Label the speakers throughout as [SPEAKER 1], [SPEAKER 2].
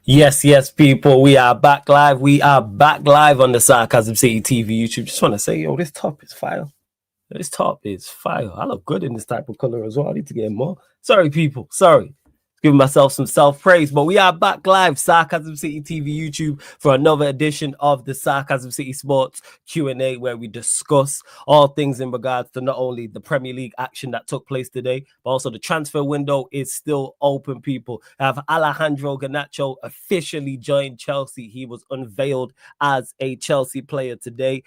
[SPEAKER 1] Yes, people. We are back live. We are back live on the Sarcasm City TV YouTube. Just want to say, yo, this top is fire. This top is fire. I look good in this type of color as well. I need to get more. Sorry, people. Sorry. Giving myself some self-praise, but we are back live, Sarcasm City TV YouTube, for another edition of the Sarcasm City Sports Q&A, where we discuss all things in regards to not only the Premier League action that took place today, but also the transfer window is still open, people. I have Alejandro Garnacho officially joined Chelsea. He was unveiled as a Chelsea player today.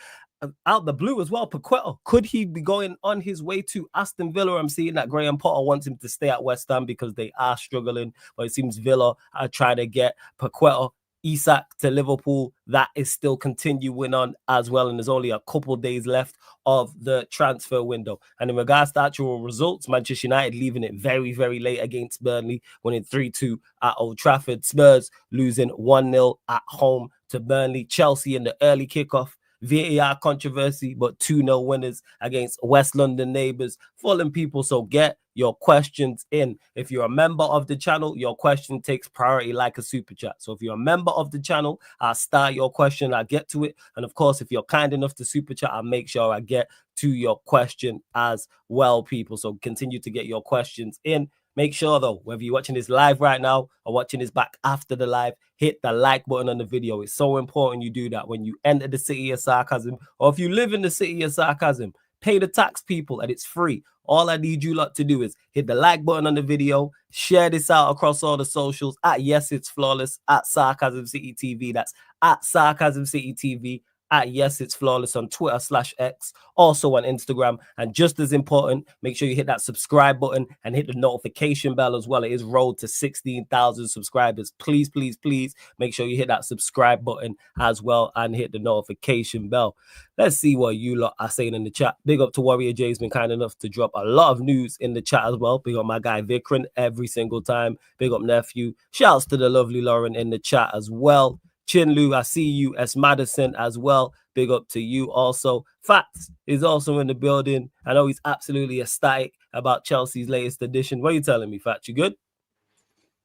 [SPEAKER 1] Out the blue as well, PAQUETA, could he be going on his way to Aston Villa? I'm seeing that Graham Potter wants him to stay at West Ham because they are struggling, but it seems Villa are trying to get PAQUETA, Isak to Liverpool. That is still continuing on as well, and there's only a couple days left of the transfer window. And in regards to actual results, Manchester United leaving it very, very late against Burnley, winning 3-2 at Old Trafford. Spurs losing 1-0 at home to Burnley. Chelsea in the early kickoff, VAR controversy, but 2-0 winners against West London neighbours. Fulham, people, so get your questions in. If you're a member of the channel, your question takes priority like a super chat. So if you're a member of the channel, I'll start your question, I'll get to it. And of course, if you're kind enough to super chat, I'll make sure I get to your question as well, people. So continue to get your questions in. Make sure, though, whether you're watching this live right now or watching this back after the live, hit the like button on the video. It's so important you do that when you enter the city of sarcasm, or if you live in the city of sarcasm. Pay the tax, people, and it's free. All I need you lot to do is hit the like button on the video, share this out across all the socials at Yes It's Flawless, at Sarcasm City TV. That's at Sarcasm City TV. At Yes It's Flawless on Twitter/X, also on Instagram. And just as important, make sure you hit that subscribe button and hit the notification bell as well. It is rolled to 16,000 subscribers. Please, please, please make sure you hit that subscribe button as well and hit the notification bell. Let's see what you lot are saying in the chat. Big up to Warrior J. He's been kind enough to drop a lot of news in the chat as well. Big up my guy Vikran every single time. Big up nephew. Shouts to the lovely Lauren in the chat as well. Chinlu, I see you. S. Madison as well. Big up to you also. Fats is also in the building. I know he's absolutely ecstatic about Chelsea's latest edition. What are you telling me, Fats? You good?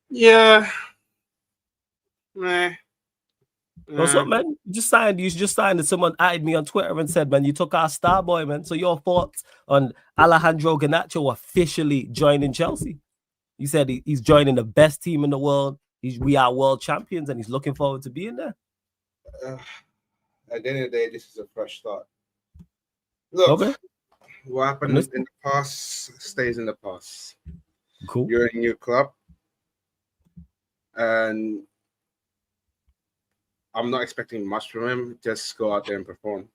[SPEAKER 2] Yeah. Nah.
[SPEAKER 1] What's up, man? You just signed. Someone added me on Twitter and said, man, you took our star boy, man. So your thoughts on Alejandro Garnacho officially joining Chelsea? You said he's joining the best team in the world. We are world champions, and he's looking forward to being there.
[SPEAKER 2] At the end of the day, this is a fresh start. Look, okay. What happened in the past stays in the past.
[SPEAKER 1] Cool.
[SPEAKER 2] You're in your club, and I'm not expecting much from him. Just go out there and perform.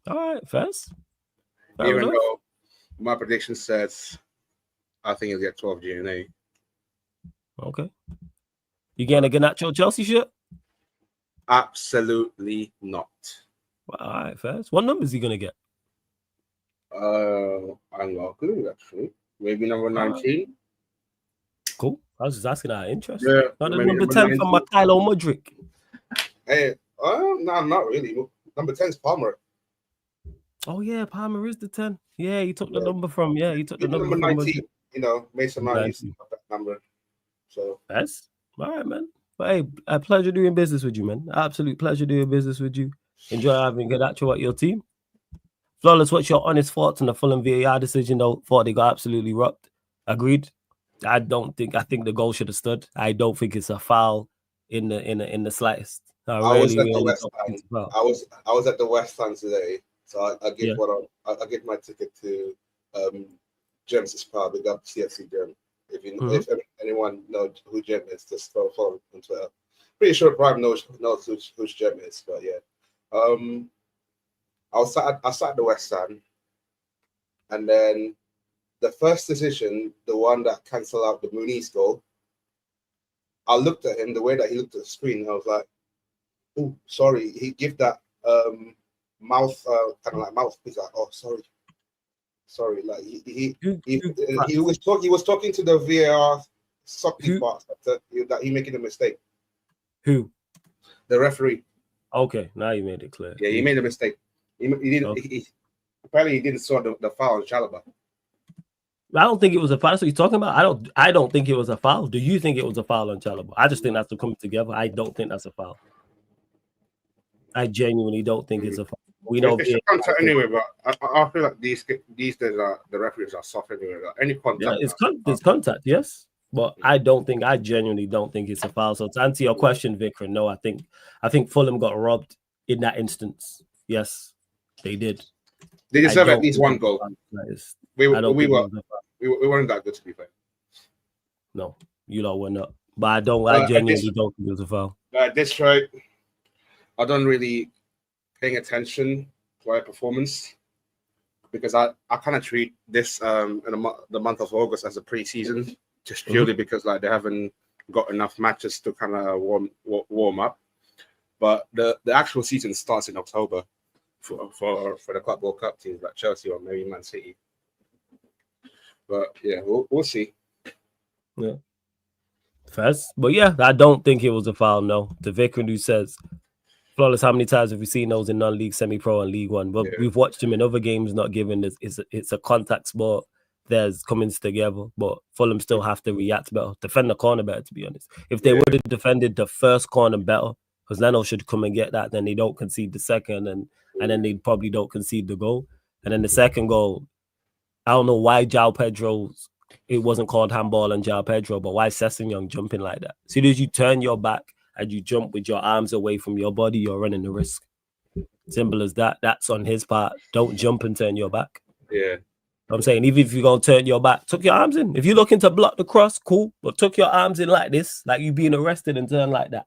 [SPEAKER 1] All right, first.
[SPEAKER 2] Even though my prediction says I think he'll get 12 GNA.
[SPEAKER 1] Okay. You getting a Garnacho Chelsea shirt?
[SPEAKER 2] Absolutely not.
[SPEAKER 1] Well, all right, first. What number is he gonna get?
[SPEAKER 2] I'm not clue actually. Maybe number 19.
[SPEAKER 1] Cool. I was just asking out of interest.
[SPEAKER 2] Yeah.
[SPEAKER 1] Not the number 10 from Mikhailo Mudryk.
[SPEAKER 2] Hey, no, not really. Number 10 is Palmer.
[SPEAKER 1] Oh yeah, Palmer is the 10. Yeah, he took the number from. Yeah, he took the number
[SPEAKER 2] from 19.
[SPEAKER 1] Mudryk.
[SPEAKER 2] You know, Mason Mount used to have that number. So
[SPEAKER 1] that's all right, man. But hey, a pleasure doing business with you, man. Absolute pleasure doing business with you. Enjoy having Garnacho at your team. Flawless, what's your honest thoughts on the Fulham VAR decision? Though, thought they got absolutely rocked. Agreed. I think the goal should have stood. I don't think it's a foul in the slightest. I was at
[SPEAKER 2] the West Stand today, so I give my ticket to James's pub. We got CFC Gem. If anyone knows who Gem is, just follow on Twitter. Pretty sure Prime knows who Gem is, but yeah. I sat at the West Stand, and then the first decision, the one that cancelled out the Muniz goal, I looked at him the way that he looked at the screen, and I was like, "Oh, sorry." He gave that mouth kind of like mouthpiece. Like, "Oh, sorry." Like he was talking to the VAR soccer part that he making a mistake.
[SPEAKER 1] Who?
[SPEAKER 2] The referee.
[SPEAKER 1] Okay, now you made it clear.
[SPEAKER 2] Yeah, he made a mistake. He didn't. Okay. Apparently, he didn't saw the foul on Chalobah.
[SPEAKER 1] I don't think it was a foul. That's what you're talking about. I don't think it was a foul. Do you think it was a foul on Chalobah? I just think that's to come together. I don't think that's a foul. I genuinely don't think it's a foul. We know
[SPEAKER 2] It's a contact anyway, but I feel like these days the referees are soft anyway. Like any contact,
[SPEAKER 1] it's contact, yes. But I genuinely don't think it's a foul. So to answer your question, Vikram, no, I think Fulham got robbed in that instance. Yes, they did.
[SPEAKER 2] They deserve at least one goal. We weren't that good, to be fair.
[SPEAKER 1] No, you know we're not. But I genuinely don't think it was a foul.
[SPEAKER 2] This right, I don't really paying attention to our performance because I kind of treat this in the month of August as a pre-season, just purely because like they haven't got enough matches to kind of warm up. But the actual season starts in October for the Club World Cup teams like Chelsea or maybe Man City. But yeah, we'll see.
[SPEAKER 1] Yeah. First, but yeah, I don't think it was a foul. No, the Vikram who says, Flawless, how many times have we seen those in non-league, semi-pro, and League One? But we've watched him in other games, not given this. It's a contact sport. There's comings together, but Fulham still have to react better, defend the corner better. To be honest, if they would have defended the first corner better, because Leno should come and get that, then they don't concede the second, and then they probably don't concede the goal. And then the second goal, I don't know why João Pedro's. It wasn't called handball on João Pedro, but why Sessegnon jumping like that? As soon as you turn your back and you jump with your arms away from your body, you're running the risk. Simple as that. That's on his part. Don't jump and turn your back.
[SPEAKER 2] Yeah.
[SPEAKER 1] I'm saying, even if you're going to turn your back, tuck your arms in. If you're looking to block the cross, cool. But tuck your arms in like this, like you being arrested, and turn like that.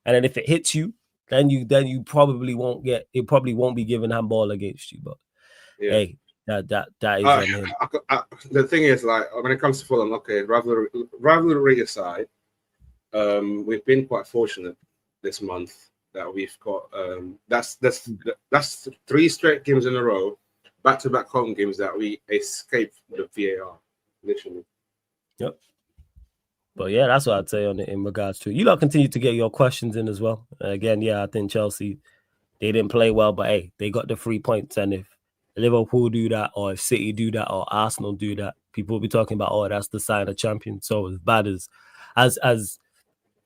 [SPEAKER 1] And then if it hits you, then you probably won't get, it probably won't be given handball against you. But hey, that is on him.
[SPEAKER 2] The thing is, like, when it comes to Fulham, okay, rivalry aside, we've been quite fortunate this month that we've got that's 3 straight games in a row, back-to-back home games that we escaped the VAR, literally.
[SPEAKER 1] Yep. But yeah, that's what I'd say on it in regards to it. You lot continue to get your questions in as well. Again, I think Chelsea, they didn't play well, but hey, they got the 3 points, and if Liverpool do that, or if City do that, or Arsenal do that, people will be talking about, oh, that's the sign of champion. So as bad as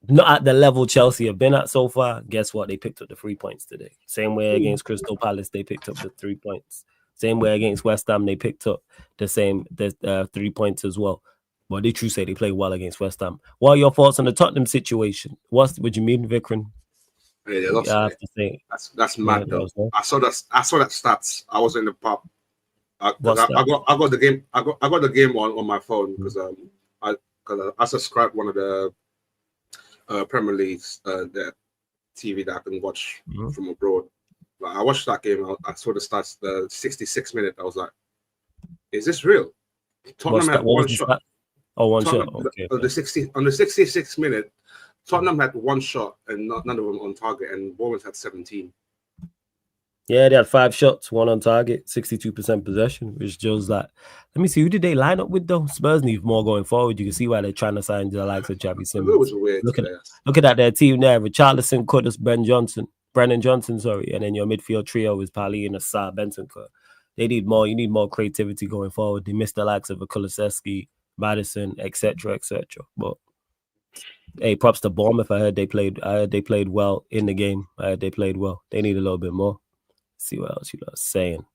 [SPEAKER 1] not at the level Chelsea have been at so far, guess what? They picked up the 3 points today. Same way against Crystal Palace, they picked up the 3 points. Same way against West Ham, they picked up the 3 points as well. But they true say they played well against West Ham. What are your thoughts on the Tottenham situation? What you mean, Vikram?
[SPEAKER 2] Yeah, I have to say that's mad though. I saw that stats. I was in the pub. I got the game. I got the game on my phone because I subscribed one of the Premier League's the TV that I can watch from abroad. Like, I watched that game. I saw the stats. The 66th minute. I was like, "Is this real?" Tottenham had one shot.
[SPEAKER 1] Oh, one shot. Okay.
[SPEAKER 2] On the 66th minute, Tottenham had one shot and none of them on target, and Bournemouth had 17.
[SPEAKER 1] Yeah, they had 5 shots, 1 on target, 62% possession, which shows that. Let me see, who did they line up with though? Spurs need more going forward. You can see why they're trying to sign the likes of Xavi Simons.
[SPEAKER 2] It was weird.
[SPEAKER 1] Look at their team there: Richarlison, Kudus, Brennan Johnson, and then your midfield trio is Pali and Assar, Bentancur. They need more. You need more creativity going forward. They missed the likes of Kulusevski, Madison, etc. But hey, props to Bournemouth. I heard they played well in the game. They played well. They need a little bit more. Let's see what else you are saying.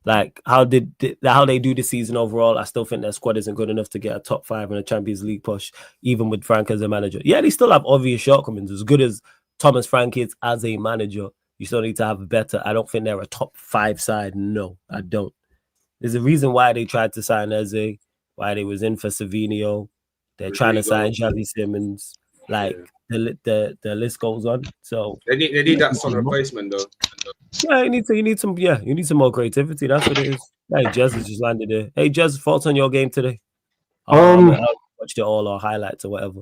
[SPEAKER 1] Like how they do the season overall, I still think their squad isn't good enough to get a top 5 in a Champions League push, even with Frank as a manager. Yeah, they still have obvious shortcomings. As good as Thomas Frank is as a manager, you still need to have better. I don't think they're a top 5 side. No, I don't. There's a reason why they tried to sign Eze, why they was in for Savinio. They're trying to sign Xavi Simons. Like the list goes on. So
[SPEAKER 2] they need that sort of replacement though.
[SPEAKER 1] Yeah, you need some more creativity. That's what it is. Hey, Jez has just landed there. Hey, Jez, thoughts on your game today? I watched it all or highlights or whatever.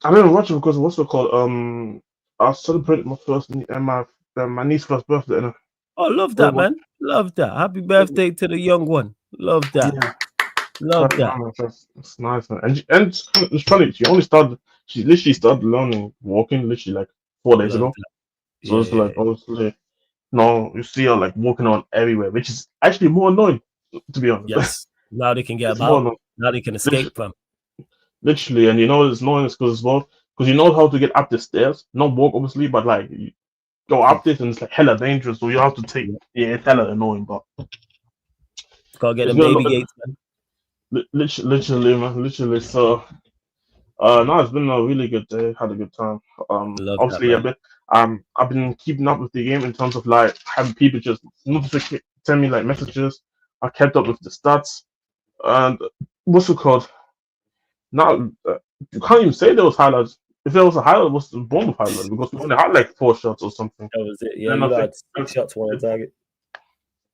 [SPEAKER 3] I didn't watch it because what's it called? I celebrated my niece's first birthday.
[SPEAKER 1] Oh, love that, man. Love that. Happy birthday to the young one. Love that. Yeah. Love that.
[SPEAKER 3] It's nice, man. And it's funny. She literally started learning walking literally like 4 days ago. That. So it's like obviously now you see her like walking on everywhere, which is actually more annoying, to be honest.
[SPEAKER 1] Yes. Now they can get
[SPEAKER 3] It's more
[SPEAKER 1] about. Now they can escape from.
[SPEAKER 3] literally, and you know it's annoying because as well, because you know how to get up the stairs, not walk obviously, but like you go up this and it's like hella dangerous, so you have to take. Yeah, it's hella annoying, but
[SPEAKER 1] Gotta get
[SPEAKER 3] it's
[SPEAKER 1] them
[SPEAKER 3] gonna
[SPEAKER 1] baby
[SPEAKER 3] look
[SPEAKER 1] gates, man.
[SPEAKER 3] literally, man, literally. So, no, it's been a really good day. Had a good time.
[SPEAKER 1] Love that,
[SPEAKER 3] Obviously,
[SPEAKER 1] man.
[SPEAKER 3] I've been keeping up with the game in terms of like having people just send me like messages. I kept up with the stats and what's it called? Now you can't even say there was highlights. If there was a highlight, it was the Bournemouth highlight because we only had like 4 shots or something.
[SPEAKER 1] That was it. Yeah,
[SPEAKER 3] And
[SPEAKER 1] you
[SPEAKER 3] I think
[SPEAKER 1] had 6 shots, one on target.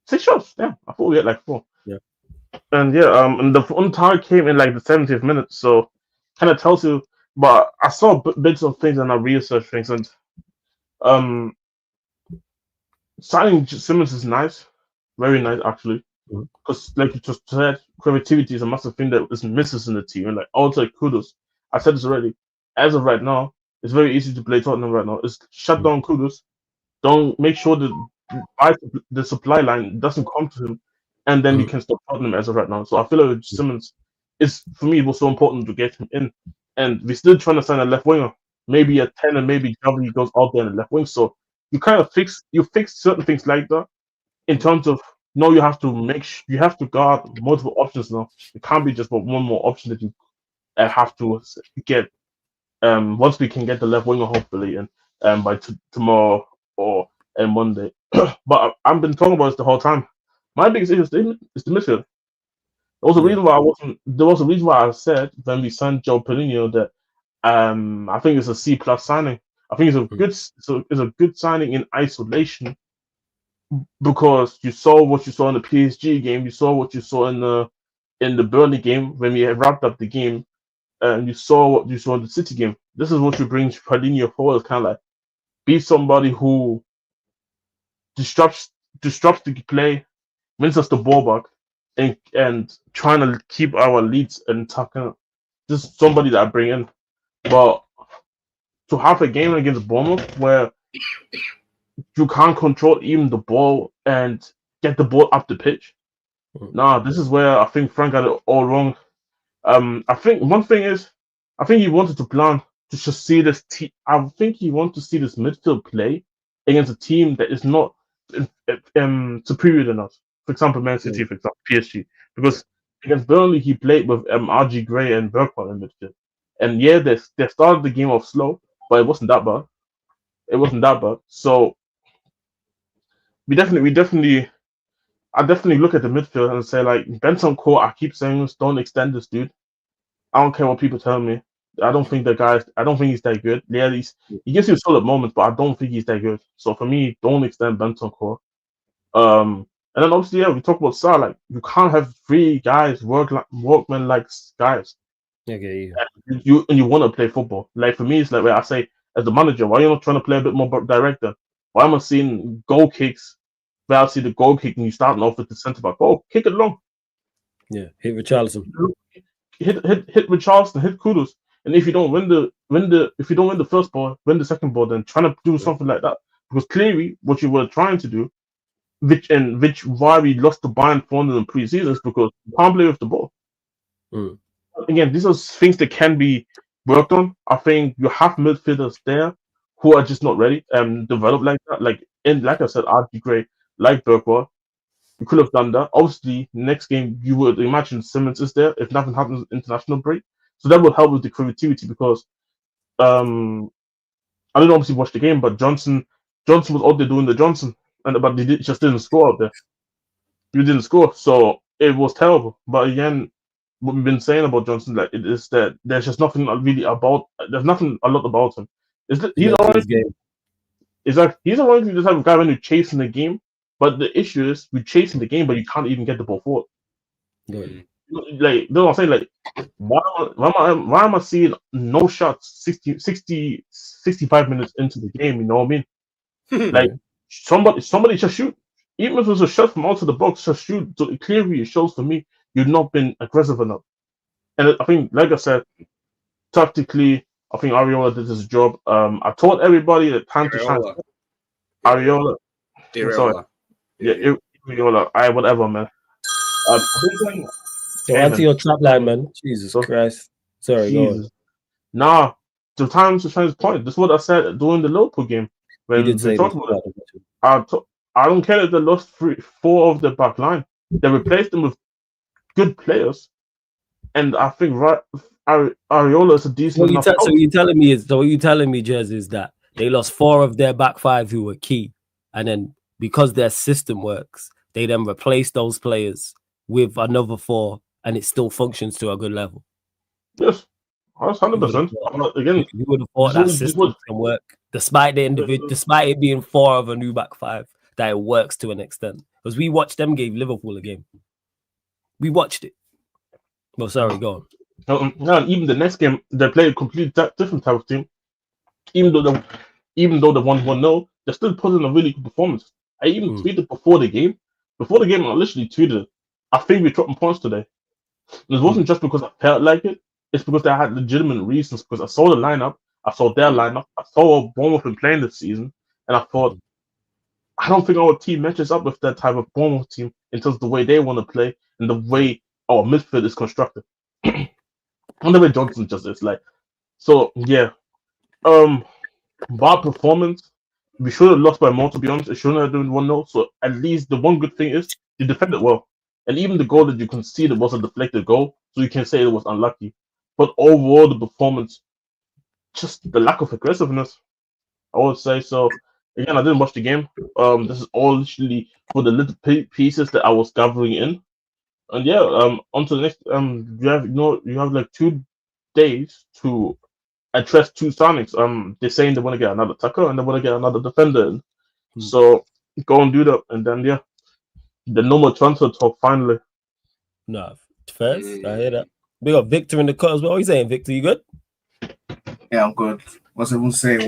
[SPEAKER 3] 6 shots. Yeah, I thought we had like 4.
[SPEAKER 1] Yeah.
[SPEAKER 3] And yeah, and the on target came in like the 70th minute, so kind of tells you. But I saw bits of things and I researched things, and um, signing Simmons is nice, very nice actually,
[SPEAKER 1] Mhm.
[SPEAKER 3] because like you just said, creativity is a massive thing that is missing in the team, and like also kudos. I said this already. As of right now, it's very easy to play Tottenham right now. It's shut down kudos. Don't make sure the supply line doesn't come to him, and then you can stop Tottenham as of right now. So I feel like Simmons is for me it was so important to get him in, and we're still trying to sign a left winger, maybe a 10, and maybe W goes out there in the left wing. So you kind of fix certain things like that in terms of no, you have to you have to guard multiple options now. It can't be just one more option that you have to get. Once we can get the left winger hopefully, and by tomorrow or Monday. But I've been talking about this the whole time. My biggest issue is the midfield. There was a
[SPEAKER 1] Yeah.
[SPEAKER 3] reason why I wasn't. There was a reason why I said when we signed Joe Pelino that I think it's a C plus signing. I think it's a good signing in isolation because you saw what you saw in the PSG game, you saw what you saw in the Burnley game when we had wrapped up the game, and you saw what you saw in the City game. This is what you bring Paulinho forward, kind of like be somebody who disrupts disrupts the play, wins us the ball back, and trying to keep our leads and talking. This is somebody that I bring in, but to have a game against Bournemouth where you can't control even the ball and get the ball up the pitch. Nah, this is where I think Frank got it all wrong. I think one thing is, I think he wanted to plan to just see this team. I think he wanted to see this midfield play against a team that is not superior than us. For example, Man City, for example, PSG. Because against Burnley, he played with RG Gray and Bergwijn in midfield. And yeah, they started the game off slow, but it wasn't that bad. It wasn't that bad. So I definitely look at the midfield and say like Benson Core. I keep saying this, don't extend this dude. I don't care what people tell me. I don't think I don't think he's that good. Yeah, he gives you solid moments, but I don't think he's that good. So for me, don't extend Benson Core. And then obviously, yeah, we talk about Salah. Like you can't have 3 guys workmen like guys.
[SPEAKER 1] Okay.
[SPEAKER 3] You want to play football. Like for me, it's like where I say as the manager, why are you not trying to play a bit more direct then? Why am I seeing goal kicks? Where I see the goal kick and you starting off with the centre back. Oh, kick it long.
[SPEAKER 1] Yeah, hit Richarlison.
[SPEAKER 3] Hit Richarlison, hit Kudus. And if you don't win the first ball, win the second ball, then trying to do something like that. Because clearly what you were trying to do, which why we lost the Bayern 4 in the pre-season is because you can't play with the ball. Again, these are things that can be worked on. I think you have midfielders there who are just not ready and developed like that. Like I said, RG Gray, like Bergwijn, you could have done that. Obviously, next game you would imagine Simmons is there if nothing happens international break. So that would help with the creativity because I didn't obviously watch the game, but Johnson was out there doing the Johnson, but just didn't score out there. You didn't score, so it was terrible. But again, what we've been saying about Johnson, like it is that there's just nothing really about. There's nothing a lot about him. He's alright. He's alright. He's the type of guy when you're chasing the game. But the issue is we're chasing the game, but you can't even get the ball forward. Like, you know what I'm saying? Like, why am I seeing no shots 65 minutes into the game? You know what I mean? Like, somebody just shoot. Even if it was a shot from outside the box, just shoot. So it clearly shows for me you've not been aggressive enough. And I think, like I said, tactically, I think Ariola did his job. I told everybody that time to shine. Ariola. Sorry. Yeah, Ariola. Whatever, man.
[SPEAKER 1] So
[SPEAKER 3] Hey,
[SPEAKER 1] onto
[SPEAKER 3] man.
[SPEAKER 1] your trap line, man. Jesus
[SPEAKER 3] So,
[SPEAKER 1] Christ. Sorry, go on.
[SPEAKER 3] Jesus. Nah, the time to change point. This is what I said during the Liverpool game
[SPEAKER 1] You
[SPEAKER 3] when
[SPEAKER 1] did
[SPEAKER 3] we
[SPEAKER 1] say this.
[SPEAKER 3] talked about it. I don't care if they lost 4 of the back line. They replaced them with good players, and I think Areola is a decent enough
[SPEAKER 1] So
[SPEAKER 3] coach.
[SPEAKER 1] what you telling me is Jez, is that they lost 4 of their back 5 who were key, and then because their system works, they then replace those players with another 4, and it still functions to a good level.
[SPEAKER 3] Yes, that's 100%. Again,
[SPEAKER 1] You would have thought that system can work despite despite it being 4 of a new back 5, that it works to an extent. Because we watched them give Liverpool a game. We watched it. Well, sorry, go on.
[SPEAKER 3] No, even the next game, they played a completely different type of team. Even though they won 1-0, they still put in a really good performance. I even tweeted before the game. Before the game, I literally tweeted, I think we're dropping points today. And it wasn't just because I felt like it. It's because they had legitimate reasons. Because I saw the lineup, I saw their lineup, I saw what Bournemouth been playing this season, and I thought, I don't think our team matches up with that type of Bournemouth team in terms of the way they want to play and the way our midfield is constructed. And the way Johnson just is like. So yeah, bad performance. We should have lost by more, to be honest. It shouldn't have been 1-0. So at least the one good thing is you defended well. And even the goal that you conceded was a deflected goal, so you can say it was unlucky. But overall, the performance, just the lack of aggressiveness, I would say. So again, I didn't watch the game. This is all literally for the little pieces that I was gathering in. And yeah, on to the next. You have like 2 days to address 2 signings. They're saying they want to get another attacker and they want to get another defender in. So go and do that, and then yeah, the normal transfer talk finally.
[SPEAKER 1] No, first, I hear that. We got Victor in the cut as well. What are you saying, Victor? You good?
[SPEAKER 4] Yeah, I'm good. What's everyone saying?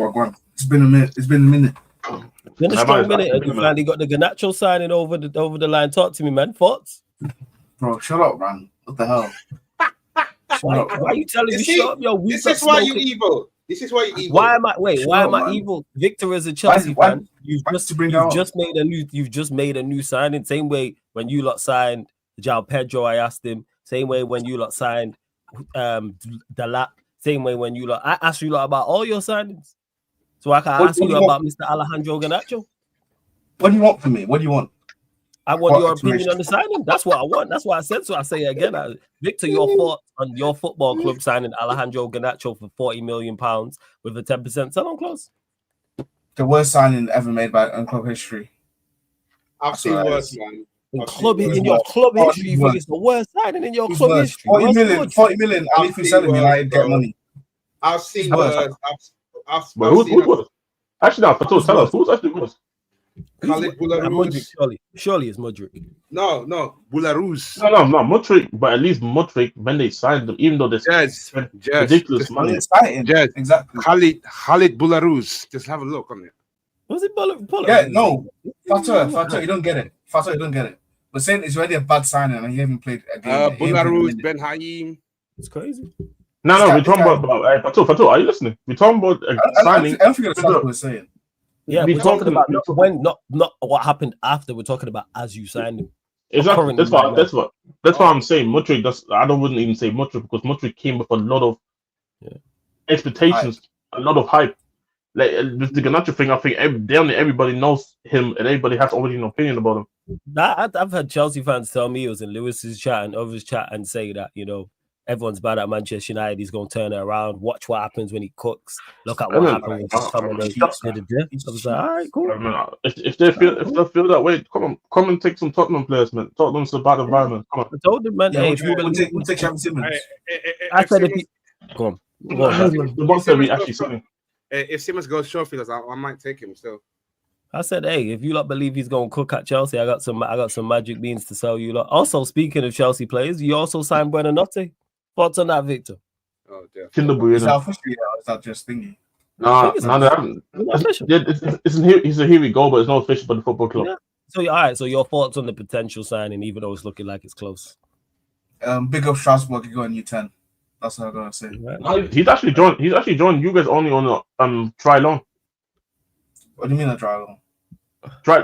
[SPEAKER 4] It's been a minute. It's been a minute.
[SPEAKER 1] It's been a strong minute, and you finally got the Garnacho signing over the line. Talk to me, man. Thoughts?
[SPEAKER 4] Bro, shut up, man. What the hell?
[SPEAKER 1] Why are you telling me shut up, yo?
[SPEAKER 2] This is why you evil. This is why you evil.
[SPEAKER 1] Why am I evil? Victor is a Chelsea fan. You've just made a new signing. Same way when you lot signed João Pedro, I asked him. Same way when you lot signed Dalap. Same way when you lot, I asked you lot about all your signings. So I can ask you about Mr. Alejandro Garnacho.
[SPEAKER 4] What do you want from me? What do you want?
[SPEAKER 1] I want your opinion on the signing. That's what I want. That's what I said. So I say it again, Victor, your thoughts on your football club signing Alejandro Garnacho for £40 million with a 10% sell-on clause?
[SPEAKER 4] The worst signing ever made by club history.
[SPEAKER 2] I've seen worse, man.
[SPEAKER 1] In your club history, you think it's the worst signing in your club history?
[SPEAKER 4] 40 million. Ali for selling United get money.
[SPEAKER 2] I've seen worse.
[SPEAKER 3] Who's actually, now, tell us who's actually worse.
[SPEAKER 2] Khalid Boularus.
[SPEAKER 1] Surely it's Modric.
[SPEAKER 2] No, Boularus.
[SPEAKER 3] No, Modric. But at least Modric, when they signed them, even though they spent ridiculous money.
[SPEAKER 4] Exactly.
[SPEAKER 2] Khalid Boularus. Just have a look on it.
[SPEAKER 1] Was it Boularus?
[SPEAKER 4] Yeah, no. Fato, you don't get it. Fato, you don't get it. We're saying it's already a bad signing and he hasn't played a game.
[SPEAKER 2] Boularus, Ben Haim.
[SPEAKER 1] It's crazy.
[SPEAKER 3] No, we're talking about Fato, are you listening? We're talking about signing.
[SPEAKER 4] I don't think that's what we're saying.
[SPEAKER 1] Yeah, we're talking about not what happened after. We're talking about as you signed him.
[SPEAKER 3] Exactly. That's what I'm saying. Modric. Wouldn't even say Modric because Modric came with a lot of expectations, a lot of hype. Like with the Garnacho thing, I think everybody knows him and everybody has already an opinion about him.
[SPEAKER 1] I've had Chelsea fans tell me, it was in Lewis's chat and others' chat, and say that everyone's bad at Manchester United. He's going to turn it around. Watch what happens when he cooks. Look at what happened when someone else did it. I was like, all right, cool.
[SPEAKER 3] If they feel that way, come and take some Tottenham players, man. Tottenham's a bad environment. Come on.
[SPEAKER 1] I told them, man.
[SPEAKER 4] Yeah, we'll take Xavi Simons.
[SPEAKER 1] I said if he... Go on.
[SPEAKER 3] The ones that we actually signed.
[SPEAKER 2] If Simmons goes trophy, I might take him still.
[SPEAKER 1] I said, hey, if you lot believe he's going to cook at Chelsea, I got some magic beans to sell you lot. Also, speaking of Chelsea players, you also signed Buonanotte. Thoughts on that, Victor?
[SPEAKER 2] Oh, dear.
[SPEAKER 4] Is that officially or is that just thingy?
[SPEAKER 3] No, they haven't. He's a here we go, but it's not official by the football club.
[SPEAKER 1] Yeah. So, all right. So, your thoughts on the potential signing, even though it's looking like it's close?
[SPEAKER 4] Big up Strasbourg. You got a new 10. That's what I'm gonna say.
[SPEAKER 3] Right. He's actually joined you guys only on a try loan.
[SPEAKER 4] What do you mean a try loan?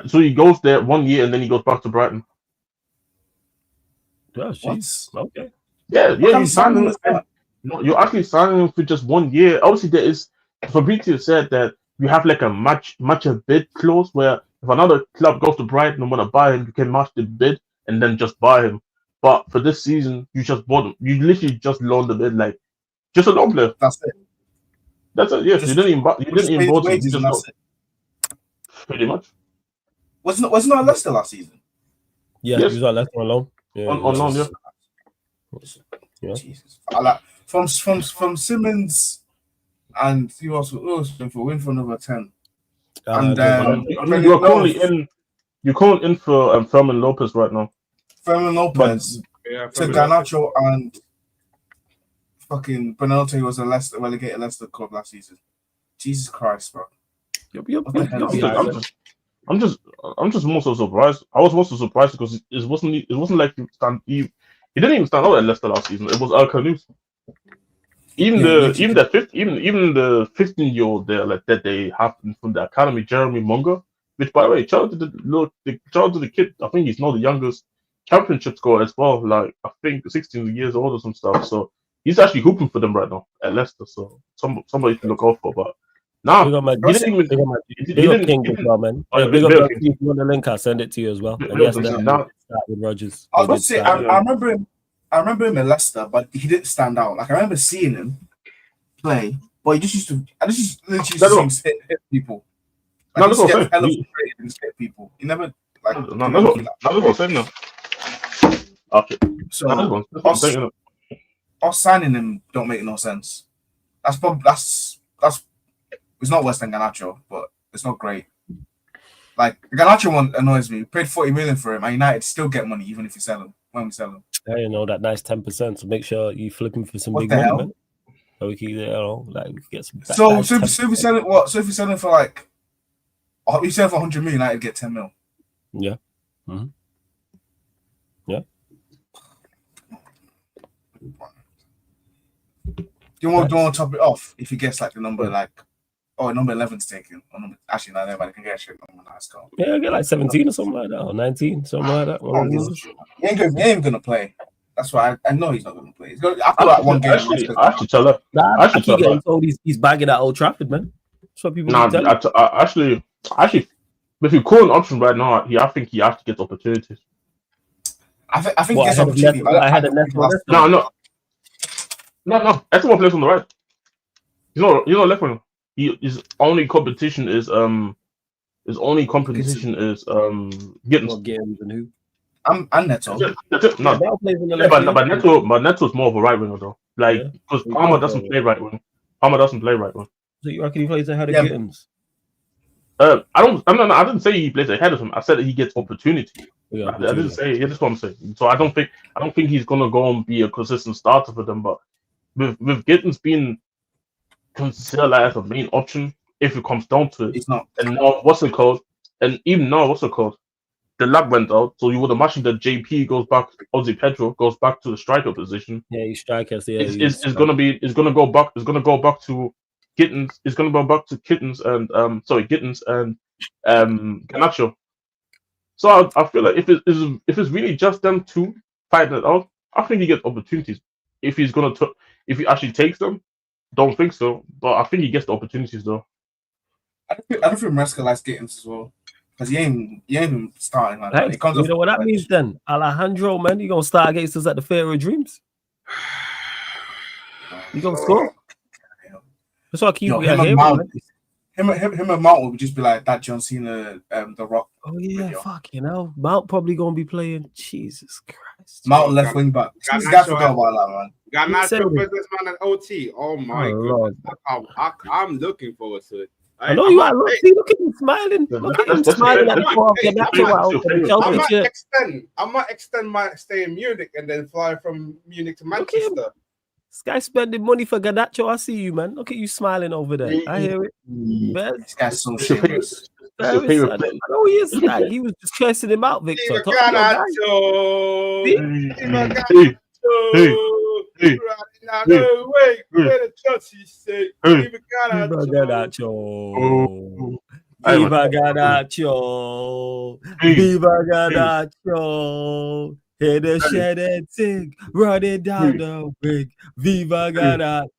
[SPEAKER 3] So he goes there 1 year and then he goes back to Brighton.
[SPEAKER 1] Oh, jeez. Okay.
[SPEAKER 3] Yeah, you signed him.
[SPEAKER 4] is that?
[SPEAKER 3] No, you're actually signing him for just 1 year. Obviously, there is. Fabrizio said that you have like a match a bid clause where if another club goes to Brighton and want to buy him, you can match the bid and then just buy him. But for this season, you just bought him. You literally just loaned the bid, like just a loan player.
[SPEAKER 4] That's it.
[SPEAKER 3] That's it. Yes,
[SPEAKER 4] Just-
[SPEAKER 3] you didn't even buy him.
[SPEAKER 4] Paid his
[SPEAKER 3] You
[SPEAKER 4] wages
[SPEAKER 3] just
[SPEAKER 4] and that's it.
[SPEAKER 3] pretty much.
[SPEAKER 4] Wasn't it Leicester last season?
[SPEAKER 1] Yeah,
[SPEAKER 3] Yes.
[SPEAKER 1] he was on left on loan. Yeah,
[SPEAKER 3] On loan, yeah.
[SPEAKER 1] Yeah.
[SPEAKER 4] Jesus. I like from Simmons and who else win for another 10. And
[SPEAKER 3] You're currently in for Fermin Lopez right now.
[SPEAKER 4] Fermin Lopez
[SPEAKER 2] Yeah,
[SPEAKER 4] to Garnacho and fucking Benalto was a relegated Leicester club last season. Jesus Christ, bro. What the hell is that?
[SPEAKER 3] I'm just more so surprised. I was more so surprised because it wasn't like he didn't even stand out at Leicester last season. It was Al Khanous. Even the 15-year-old there like that they have from the academy, Jeremy Munger, which by the way, shout out to the kid. I think he's not the youngest championship scorer as well. Like I think 16 years old or some stuff. So he's actually hooping for them right now at Leicester. So somebody to look out for. But now
[SPEAKER 1] Big up my
[SPEAKER 3] he didn't even.
[SPEAKER 1] big up King as well, man.
[SPEAKER 3] Oh, yeah,
[SPEAKER 1] Big up
[SPEAKER 3] big up
[SPEAKER 1] if you want the link, I'll send it to you as well.
[SPEAKER 3] Big
[SPEAKER 1] And
[SPEAKER 3] up
[SPEAKER 1] yes,
[SPEAKER 3] King.
[SPEAKER 1] that
[SPEAKER 3] Now-
[SPEAKER 1] start with Rodgers.
[SPEAKER 4] I was about to say,
[SPEAKER 1] They did
[SPEAKER 4] I remember him at Leicester, but he didn't stand out. Like I remember seeing him play, but he just used to. I just literally used to hit people.
[SPEAKER 3] No, that's what I'm saying.
[SPEAKER 4] And hit people. He never like.
[SPEAKER 3] No, that's what I'm saying now. Okay.
[SPEAKER 4] So
[SPEAKER 3] That's what I'm saying.
[SPEAKER 4] us signing him don't make no sense. That's it's not worse than Garnacho, but it's not great. Like the Garnacho one annoys me. We paid 40 million for him, and United still get money even if you sell him. When we sell him,
[SPEAKER 1] You know that nice 10%. So make sure you flipping for some
[SPEAKER 4] What
[SPEAKER 1] big
[SPEAKER 4] the
[SPEAKER 1] money,
[SPEAKER 4] hell?
[SPEAKER 1] man. So we can, like we can get some.
[SPEAKER 4] so
[SPEAKER 1] nice
[SPEAKER 4] if we sell it, what? So if we sell him for like, we sell him for 100 million, United get 10 mil.
[SPEAKER 1] Yeah. Mm-hmm. Yeah.
[SPEAKER 4] Do you want to top it off if he gets like the number number 11's taken? Or number, actually, no, nobody can get a shit number. Let's go.
[SPEAKER 1] Yeah, get like 17 or something like that, or 19, something like that. One of those.
[SPEAKER 4] He ain't gonna play. That's why I know he's not gonna play. He's gonna after that one game.
[SPEAKER 3] I actually tell her.
[SPEAKER 1] I keep getting told he's bagging at Old Trafford, man. That's what people keep telling.
[SPEAKER 3] Actually, with your current option right now, I think he actually gets opportunities.
[SPEAKER 4] I think he gets opportunity.
[SPEAKER 1] I had a Leicester.
[SPEAKER 3] No. Everyone plays on the right. He's not left wing. His only competition is Gittins.
[SPEAKER 1] What games and who?
[SPEAKER 4] I'm Neto.
[SPEAKER 3] That's it. No, but Neto's more of a right winger though. Like because Palmer doesn't play right wing.
[SPEAKER 1] So you reckon he plays ahead of Gittins?
[SPEAKER 3] I didn't say he plays ahead of him. I said that he gets opportunity. I didn't say. Yeah, that's what I'm saying. So I don't think he's gonna go and be a consistent starter for them. But with Gittins being considered as a main option, if it comes down to it,
[SPEAKER 4] It's not.
[SPEAKER 3] and now what's it called? The luck went out, so you would imagine that JP goes back. Ozzy Pedro goes back to the striker position.
[SPEAKER 1] Yeah, he's strikers. Yeah,
[SPEAKER 3] It's gonna go back to Gittins. It's gonna go back to Gittins and Garnacho. So I feel like if it's really just them two fighting it out, I think he gets opportunities. If he actually takes them, don't think so. But I think he gets the opportunities though.
[SPEAKER 4] I don't think Maresca likes Gittins as well because he ain't even starting like that.
[SPEAKER 1] Hey, you know what that means then? Alejandro, man, you gonna start against us at the Theatre of Dreams? You gonna score? That's why I keep
[SPEAKER 4] him and Mount would just be like that John Cena, The Rock.
[SPEAKER 1] Oh yeah, video. Fuck, Mount probably gonna be playing. Jesus Christ.
[SPEAKER 4] Mount left wing back. This guy forgot about that, man.
[SPEAKER 2] Garnacho businessman at OT. Oh my god. I'm looking forward to it.
[SPEAKER 1] I know you are. Look at him smiling. Look at him smiling at the
[SPEAKER 2] I might extend my stay in Munich and then fly from Munich to Manchester.
[SPEAKER 1] This guy spending money for Garnacho. I see you, man. Look at you smiling over there. I hear it.
[SPEAKER 4] This guy's so shameless.
[SPEAKER 1] I know he is. Like, he was just cursing him out, Victor.
[SPEAKER 2] Garnacho.
[SPEAKER 3] Hey.
[SPEAKER 2] No way. Where the Chelsea say?
[SPEAKER 1] Viva Garnacho. Viva Garnacho. Viva Garnacho. Hear the shed and sing, running down the wing. Viva Garnacho.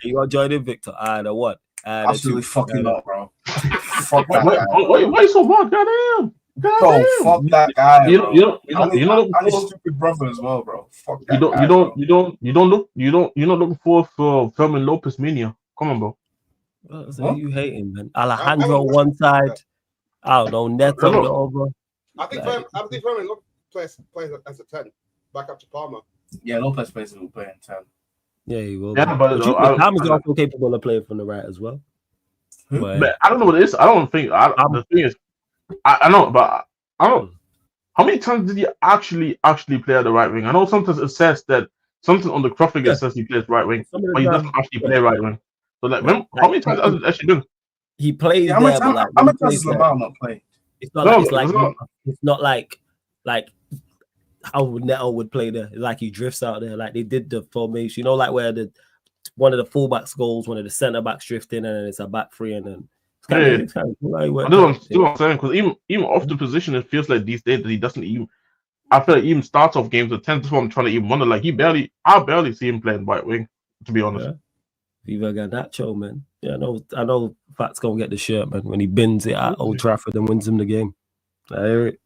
[SPEAKER 1] You want to join in, Victor? And a what? And
[SPEAKER 4] Absolutely
[SPEAKER 1] a two.
[SPEAKER 4] fucking not, bro. Fuck that
[SPEAKER 3] Wait,
[SPEAKER 4] guy.
[SPEAKER 3] why you so mad? Goddamn.
[SPEAKER 4] Bro, fuck that guy,
[SPEAKER 3] You
[SPEAKER 4] bro.
[SPEAKER 3] know,
[SPEAKER 4] And his stupid brother as well, bro. Fuck that
[SPEAKER 3] you're
[SPEAKER 4] guy,
[SPEAKER 3] not looking forward for Fermin Lopez mania. Come on, bro.
[SPEAKER 1] So who you hating, man?
[SPEAKER 2] I
[SPEAKER 1] Alejandro
[SPEAKER 2] haven't
[SPEAKER 1] one
[SPEAKER 2] watched
[SPEAKER 1] side. I don't know. Neto the over.
[SPEAKER 2] I think Fermin plays as a 10, back up to Palmer.
[SPEAKER 4] Yeah, Lopez plays will play in 10.
[SPEAKER 1] Yeah, he will.
[SPEAKER 3] Yeah, but
[SPEAKER 1] Palmer's also capable of playing from the right as well.
[SPEAKER 3] But I don't know what it is. I don't think. The thing is, I know, but I don't. How many times did he actually play at the right wing? I know sometimes it says that something on the profligate says he plays right wing, but he doesn't actually play right wing. So like, how many times has it actually been?
[SPEAKER 1] He plays
[SPEAKER 4] how many times has Lamar not played?
[SPEAKER 1] It's not like how Neto would play there. It's like he drifts out there, like they did the formation. You know, like where one of the fullbacks goals, one of the centre backs drifting, and then it's a back three, and then it's kind of
[SPEAKER 3] like what I'm saying, because even off the position, it feels like these days that he doesn't even. I feel like even starts off games at 10. That's what I'm trying to even wonder. Like I barely see him playing right wing, to be honest.
[SPEAKER 1] Yeah. Viva Garnacho, man. Yeah, I know Fat's gonna get the shirt, man, when he bins it at Old Trafford and wins him the game. I hear it.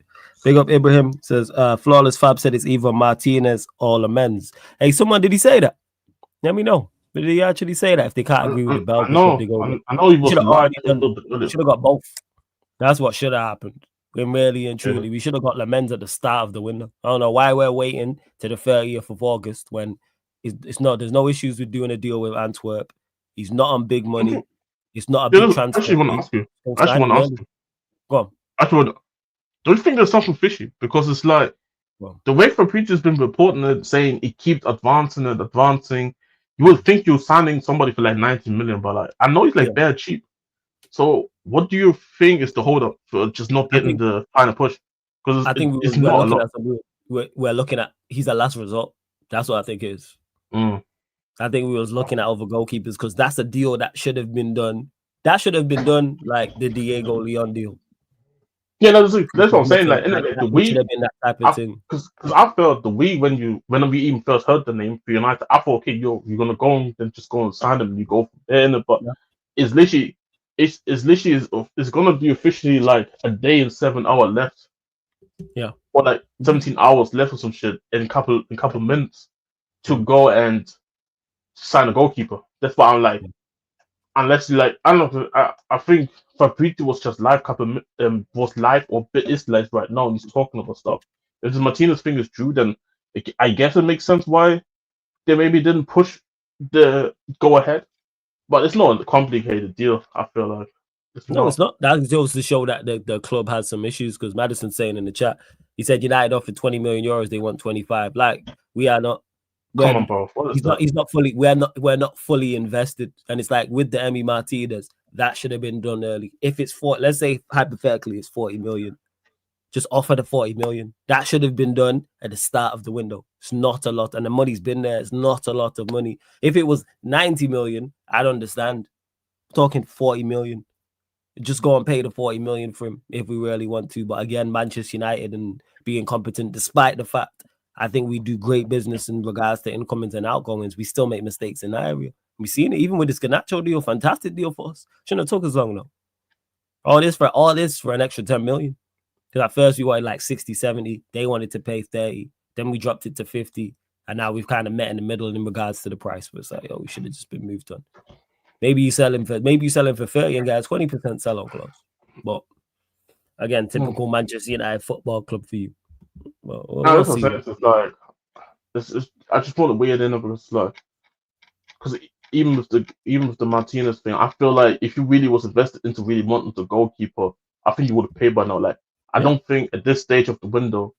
[SPEAKER 1] Big up Ibrahim says Flawless Fab said it's either Martinez or Lamens. Hey, did he say that? Let me know. Did he actually say that if they can't agree with the Belgian?
[SPEAKER 3] I know he was
[SPEAKER 1] should have got both. That's what should have happened. When really and truly, we should have got Lamens at the start of the window. I don't know why we're waiting to the 30th of August when it's not. There's no issues with doing a deal with Antwerp. He's not on big money. It's not a big transfer.
[SPEAKER 3] I actually want to ask you.
[SPEAKER 1] Go on.
[SPEAKER 3] Don't you think there's something fishy? Because it's like the way Fabrizio's been reporting it, saying it keeps advancing. You would think you're signing somebody for like 90 million, but like I know he's like bare cheap. So what do you think is the holdup for just not getting the final push? Because
[SPEAKER 1] I think we're looking at he's a last resort. That's what I think is. I think we was looking at other goalkeepers because that's a deal that should have been done. That should have been done like the Diego Leon deal.
[SPEAKER 3] Yeah, that's what I'm saying. Like, the week
[SPEAKER 1] should have been that type of thing.
[SPEAKER 3] Because I felt the week when we even first heard the name for United, I thought, okay, you're gonna go and then just go and sign them and you go from there. But it's literally it's gonna be officially like a day and 7 hours left.
[SPEAKER 1] Yeah.
[SPEAKER 3] Or like 17 hours left or some shit in a couple minutes to go and sign a goalkeeper. That's why I'm like, unless you like, I don't know. I think Fabrizio was just live. Was live or is live right now, and he's talking about stuff. If the Martinez thing is true, then I guess it makes sense why they maybe didn't push the go ahead. But it's not a complicated deal. I feel like
[SPEAKER 1] it's not. That goes to show that the club has some issues because Madison's saying in the chat, he said United offered 20 million euros, they want 25. Like we are not.
[SPEAKER 3] Come on, bro.
[SPEAKER 1] He's not fully. We're not fully invested, and it's like with the Emi Martinez, that should have been done early. If it's let's say hypothetically it's 40 million, just offer the 40 million. That should have been done at the start of the window. It's not a lot, and the money's been there. It's not a lot of money. If it was 90 million, I'd understand. I'm talking 40 million, just go and pay the 40 million for him if we really want to. But again, Manchester United and being competent, despite the fact. I think we do great business in regards to incomings and outgoings. We still make mistakes in that area. We've seen it even with this Garnacho deal, fantastic deal for us. Shouldn't have took us long though. All this for an extra 10 million. Because at first we wanted like 60, 70. They wanted to pay 30. Then we dropped it to 50. And now we've kind of met in the middle in regards to the price. But it's like, we should have just been moved on. Maybe you sell him for 30 and get a 20% sell-on clause. But again, typical Manchester United football club for you.
[SPEAKER 3] I just want to weigh it in because even with the Martinez thing, I feel like if you really was invested into really wanting the goalkeeper, I think you would have paid by now. Like I don't think at this stage of the window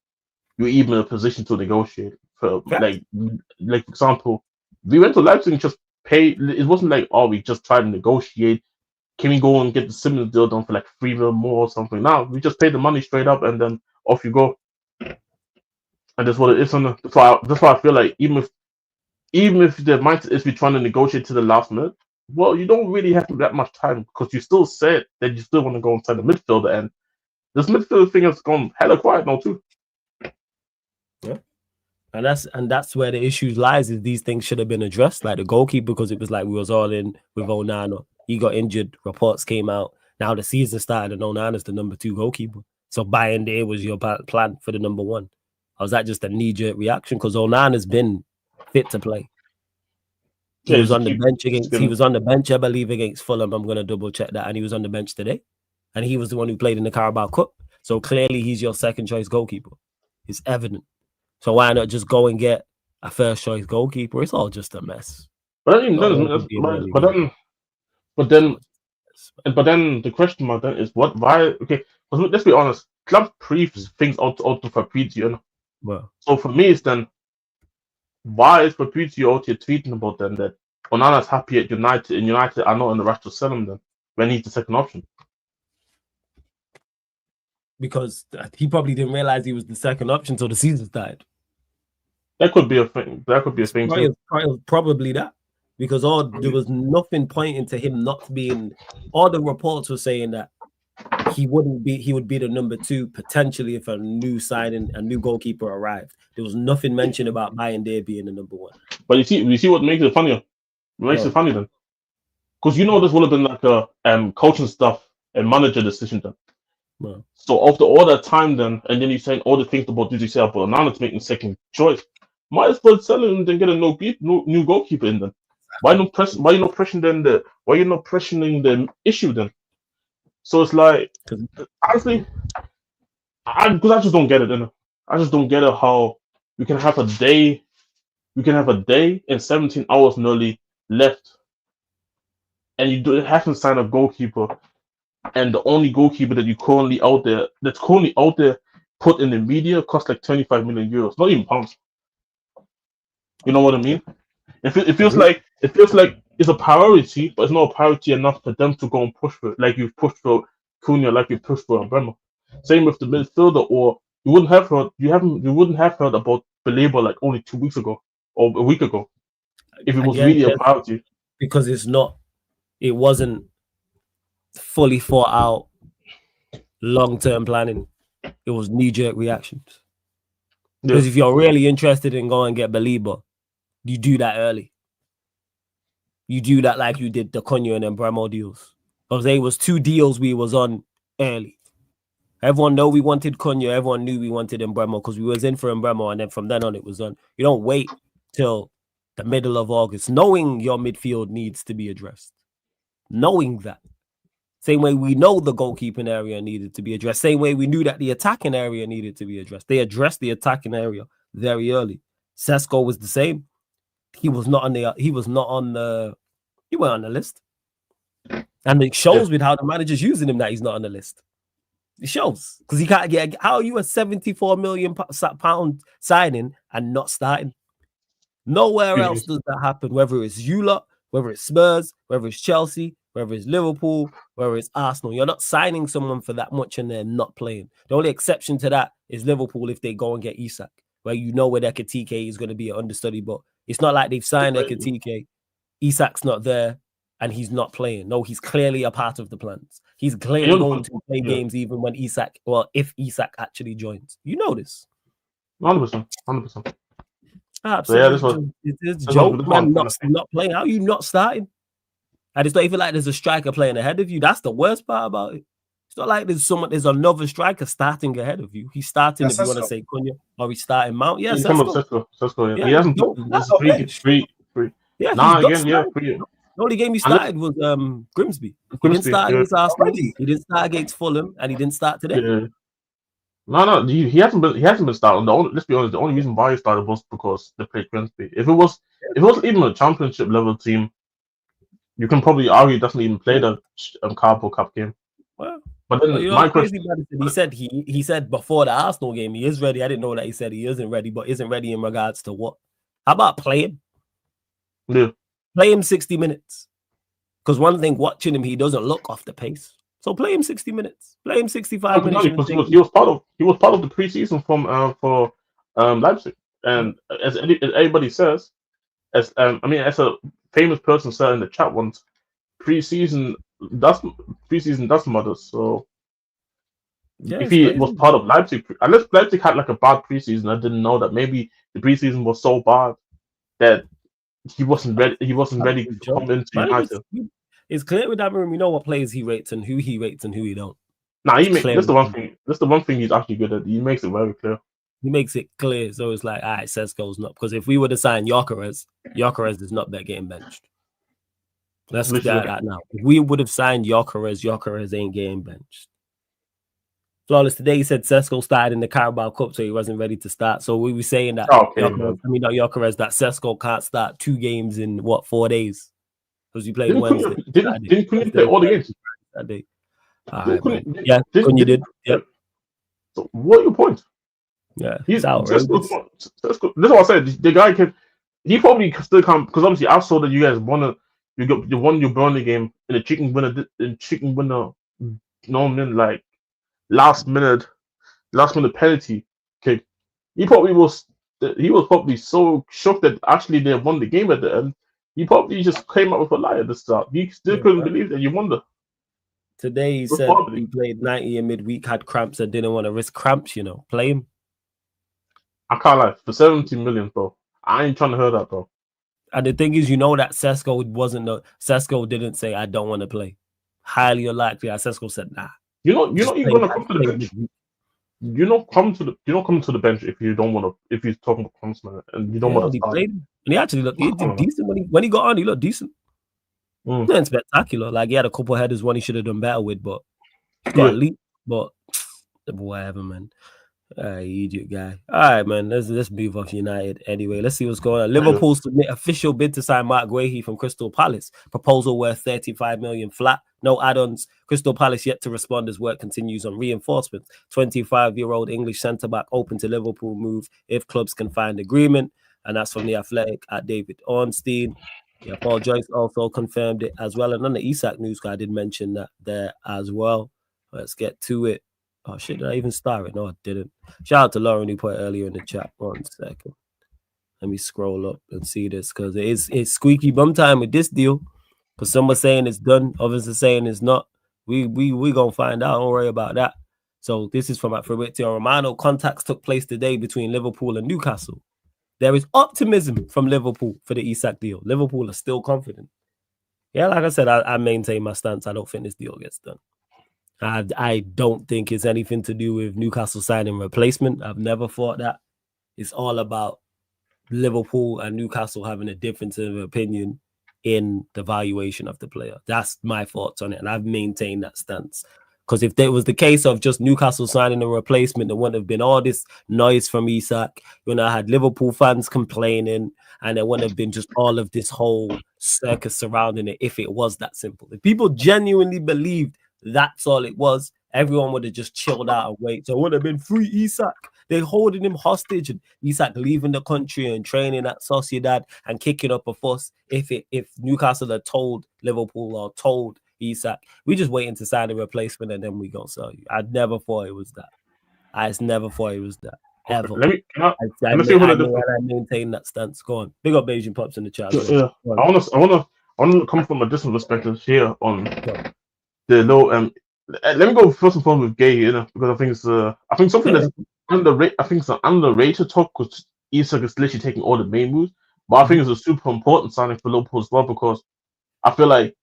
[SPEAKER 3] you're even in a position to negotiate. For like for example, we went to Leipzig and just paid. It wasn't like we just tried to negotiate. Can we go and get the similar deal done for like 3 million more or something? No, we just paid the money straight up and then off you go. And that's what it is. That's why I feel like even if the mindset is we're trying to negotiate to the last minute, well, you don't really have that much time because you still said that you still want to go inside the midfielder, and this midfielder thing has gone hella quiet now too.
[SPEAKER 1] And that's where the issue lies. Is these things should have been addressed, like the goalkeeper, because it was like we was all in with Onana. He got injured. Reports came out. Now the season started, and Onana's the number 2 goalkeeper. So buying there was your plan for the number 1. Or was that just a knee-jerk reaction? Because Onana's been fit to play. He was on the bench against. He was on the bench, I believe, against Fulham. I'm gonna double check that, and he was on the bench today, and he was the one who played in the Carabao Cup. So clearly, he's your second choice goalkeeper. It's evident. So why not just go and get a first choice goalkeeper? It's all just a mess.
[SPEAKER 3] But then the question mark then is what? Why? Okay, let's be honest. Club briefs things out to Fabrizio.
[SPEAKER 1] Well,
[SPEAKER 3] so for me, it's then why is Fabrizio out here tweeting about them that Onana's happy at United and United are not in the rush to sell him then when he's the second option?
[SPEAKER 1] Because he probably didn't realize he was the second option until the season started.
[SPEAKER 3] That could be a thing. That could be a thing too.
[SPEAKER 1] Probably that. Because there was nothing pointing to him not being. All the reports were saying that he would be the number 2 potentially if a new goalkeeper arrived. There was nothing mentioned about Bayern being the number 1.
[SPEAKER 3] But you see what makes it funnier? What makes it funny then? Because this would have been like a coaching stuff and manager decision then.
[SPEAKER 1] Well,
[SPEAKER 3] so after all that time then, and then you're saying all the things about did you say about Onana making second choice, might as well sell him and then get a new goalkeeper in then. Why you not pressuring the issue then? So it's like, honestly, I just don't get it. I just don't get it how we can have a day and 17 hours nearly left, and you haven't signed a goalkeeper, and the only goalkeeper that that's currently out there put in the media costs like 25 million euros, not even pounds. You know what I mean? It feels like it's a priority, but it's not a priority enough for them to go and push for it, like you've pushed for Cunha, like you pushed for Bremo. Same with the midfielder, or you wouldn't have heard about Belabor like only 2 weeks ago or a week ago, if it was really a priority.
[SPEAKER 1] Because it wasn't fully thought out long-term planning. It was knee-jerk reactions. Because if you're really interested in going and get Belabor, you do that early. You do that like you did the Cunha and Bremo deals. Because they was 2 deals we was on early. Everyone know we wanted Cunha. Everyone knew we wanted Bremo because we was in for Bremo, and then from then on it was on. You don't wait till the middle of August, knowing your midfield needs to be addressed. Knowing that. Same way we know the goalkeeping area needed to be addressed. Same way we knew that the attacking area needed to be addressed. They addressed the attacking area very early. Cesco was the same. He was not on the. He was not on the. He went on the list, and it shows with how the manager's using him that he's not on the list. It shows because he can't get. How are you a 74 million pound signing and not starting? Nowhere else does that happen. Whether it's you lot, whether it's Spurs, whether it's Chelsea, whether it's Liverpool, whether it's Arsenal, you're not signing someone for that much and they're not playing. The only exception to that is Liverpool if they go and get Isak, where you know where Ekitike is going to be an understudy, but it's not like they've signed Ekitike. Isak's not there and he's not playing. No, he's clearly a part of the plans. He's clearly going to play games even when if Isak actually joins. You know this.
[SPEAKER 3] 100%.
[SPEAKER 1] Absolutely. So it's joke, man, not playing. How are you not starting? And it's not even like there's a striker playing ahead of you. That's the worst part about it. It's not like there's another striker starting ahead of you. He's starting if you want to say Cunha, or he's starting Mount. Yeah,
[SPEAKER 3] Cesco. He hasn't free.
[SPEAKER 1] Yeah,
[SPEAKER 3] free.
[SPEAKER 1] The only game he started was Grimsby. He didn't start against Arsenal. He didn't start against Fulham, and he didn't start today.
[SPEAKER 3] Yeah. No, he hasn't been starting. Let's be honest. The only reason why he started was because they played Grimsby. If it was even a championship level team, you can probably argue he doesn't even play the Carabao Cup game.
[SPEAKER 1] Well,
[SPEAKER 3] but then my question,
[SPEAKER 1] he said before the Arsenal game he is ready. I didn't know that he said he isn't ready, but isn't ready in regards to what? How about playing?
[SPEAKER 3] Yeah.
[SPEAKER 1] Play him 60 minutes. Because one thing, watching him, he doesn't look off the pace. So play him 60 minutes. Play him 65 minutes.
[SPEAKER 3] He was part of the preseason for Leipzig. And as everybody says, as a famous person said in the chat once, preseason does matter. So
[SPEAKER 1] Yeah,
[SPEAKER 3] if
[SPEAKER 1] it's
[SPEAKER 3] he was
[SPEAKER 1] crazy.
[SPEAKER 3] part of Leipzig, unless Leipzig had like a bad preseason, I didn't know that maybe the preseason was so bad that he wasn't ready. He wasn't
[SPEAKER 1] That's a
[SPEAKER 3] ready
[SPEAKER 1] good
[SPEAKER 3] to
[SPEAKER 1] job.
[SPEAKER 3] come into
[SPEAKER 1] Man,
[SPEAKER 3] United.
[SPEAKER 1] it's clear with Amorim. We know what players he rates and who he don't.
[SPEAKER 3] Now
[SPEAKER 1] It's clear.
[SPEAKER 3] that's the one thing. That's the one thing he's actually good at. He makes it very clear.
[SPEAKER 1] He makes it clear. So it's like, all right, Cesco's not. Because if we would have signed Gyökeres is not there getting benched. Let's get that now. If we would have signed Gyökeres ain't getting benched. Flawless today, he said Cesco started in the Carabao Cup, so he wasn't ready to start. So we were saying that not Gyökeres, that Cesco can't start 2 games in 4 days? Because he played Wednesday.
[SPEAKER 3] Didn't Cunha play all the games?
[SPEAKER 1] That day. Yeah, Cunha did. Yep.
[SPEAKER 3] So what are your points?
[SPEAKER 1] Yeah,
[SPEAKER 3] he's out.
[SPEAKER 1] Cesco,
[SPEAKER 3] that's what I said. The guy can. He probably still can't, because obviously I saw that you guys won your Burnley game in a chicken winner. Like last minute penalty kick. He was probably so shocked that actually they won the game at the end. He probably just came up with a lie at the start. He still couldn't believe that you won the.
[SPEAKER 1] Today he said he played 90 in midweek, had cramps and didn't want to risk cramps, play him.
[SPEAKER 3] I can't lie, for 70 million, bro. I ain't trying to hear that, bro.
[SPEAKER 1] And the thing is, that Cesco didn't say I don't want to play. Highly unlikely. Cesco said nah.
[SPEAKER 3] You're not even gonna come to the bench. You don't come to the bench if you don't want to. If you're talking about Huntsman and you don't want to start.
[SPEAKER 1] And he actually looked. He did decent when he got on. He looked decent. Not spectacular. Like he had a couple of headers, one he should have done better with, but he got a leap. But whatever, man. Idiot guy. All right, man. Let's move off United anyway. Let's see what's going on. Liverpool submit official bid to sign Mark Guehi from Crystal Palace. Proposal worth 35 million flat. No add-ons. Crystal Palace yet to respond as work continues on reinforcements. 25-year-old English centre-back open to Liverpool move if clubs can find agreement. And that's from The Athletic at David Ornstein. Yeah, Paul Joyce also confirmed it as well. And on the Isak news, I did mention that there as well. Let's get to it. Oh, shit, did I even start it? No, I didn't. Shout out to Lauren who put it earlier in the chat. 1 second. Let me scroll up and see this because it's squeaky bum time with this deal. Because some are saying it's done, others are saying it's not. We going to find out. Don't worry about that. So this is from Fabrizio Romano. Contacts took place today between Liverpool and Newcastle. There is optimism from Liverpool for the Isak deal. Liverpool are still confident. Yeah, like I said, I maintain my stance. I don't think this deal gets done. I don't think it's anything to do with Newcastle signing replacement. I've never thought that. It's all about Liverpool and Newcastle having a difference of opinion in the valuation of the player. That's my thoughts on it, and I've maintained that stance. Because if there was the case of just Newcastle signing a replacement, there wouldn't have been all this noise from Isak. I had Liverpool fans complaining, and there wouldn't have been just all of this whole circus surrounding it if it was that simple. If people genuinely believed that's all it was, everyone would have just chilled out and wait. So it would have been free Isak. They're holding him hostage, and Isak leaving the country and training at Sociedad and kicking up a fuss. If Newcastle had told Liverpool or told Isak, we just waiting to sign a replacement and then we gonna sell you. I never thought it was that. I just never thought it was that. Ever. I maintain that stance. Go on. Big up Beijing Pops in the chat.
[SPEAKER 3] Yeah. I wanna come from a different perspective here on the low. Let me go first and foremost with Gay, because I think it's something that's underrated. I think it's an underrated talk because Isak is literally taking all the main moves. But I think it's a super important signing for Liverpool as well, because I feel like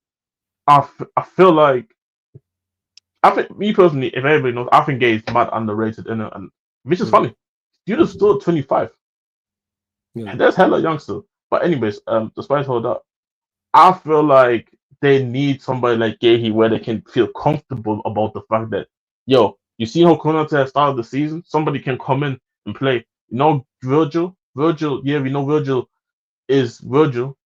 [SPEAKER 3] me personally, if everybody knows, I think Gay is mad underrated, and which is funny. You're just still 25. And there's hella youngster. But anyways, despite all that, I feel like they need somebody like Gay where they can feel comfortable about the fact that, yo, you see how Konate has started the season? Somebody can come in and play. Virgil, yeah, we know Virgil is Virgil,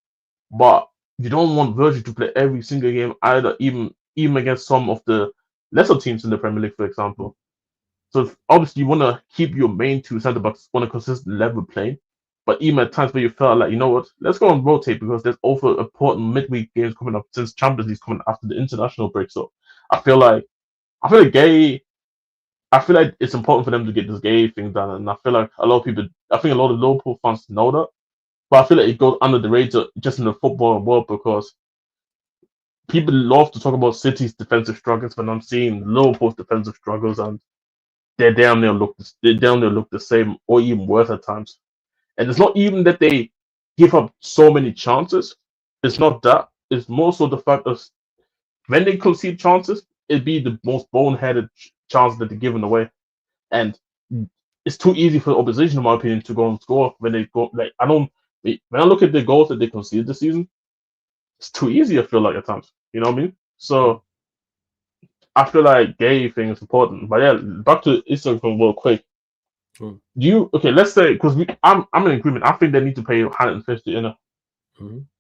[SPEAKER 3] but you don't want Virgil to play every single game either, even against some of the lesser teams in the Premier League, for example. So obviously you want to keep your main two centre backs on a consistent level playing, but even at times where you felt like, you know what, let's go and rotate because there's also important midweek games coming up since Champions League's coming after the international break. So I feel like it's important for them to get this Gay thing done, and I feel like a lot of Liverpool fans know that, but I feel like it goes under the radar just in the football world because people love to talk about City's defensive struggles when I'm seeing Liverpool's defensive struggles, and they damn near look the same or even worse at times. And it's not even that they give up so many chances. It's not that. It's more so the fact that when they concede chances, it'd be the most boneheaded chance that they're giving away. And it's too easy for the opposition, in my opinion, to go and score when they go. Like when I look at the goals that they conceded this season, it's too easy. I feel like at times, you know what I mean. So I feel like gay thing is important. But yeah, back to Instagram real quick.
[SPEAKER 1] Hmm.
[SPEAKER 3] Do you let's say because I'm in agreement. I think they need to pay 150 in it.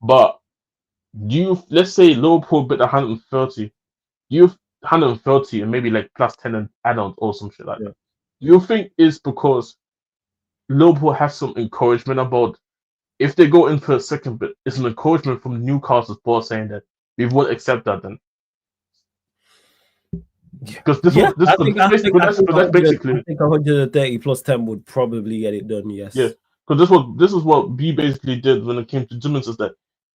[SPEAKER 3] But let's say Liverpool bid 130. You 130 and maybe like plus 10 and add-ons or some shit like that. You think it's because Liverpool has some encouragement about if they go in for a second bid, it's an encouragement from Newcastle's board saying that we will accept that then. Because that's basically.
[SPEAKER 1] I think 130 plus 10 would probably get it done. Yes.
[SPEAKER 3] Yeah, because this is what we basically did when it came to Jimmins is that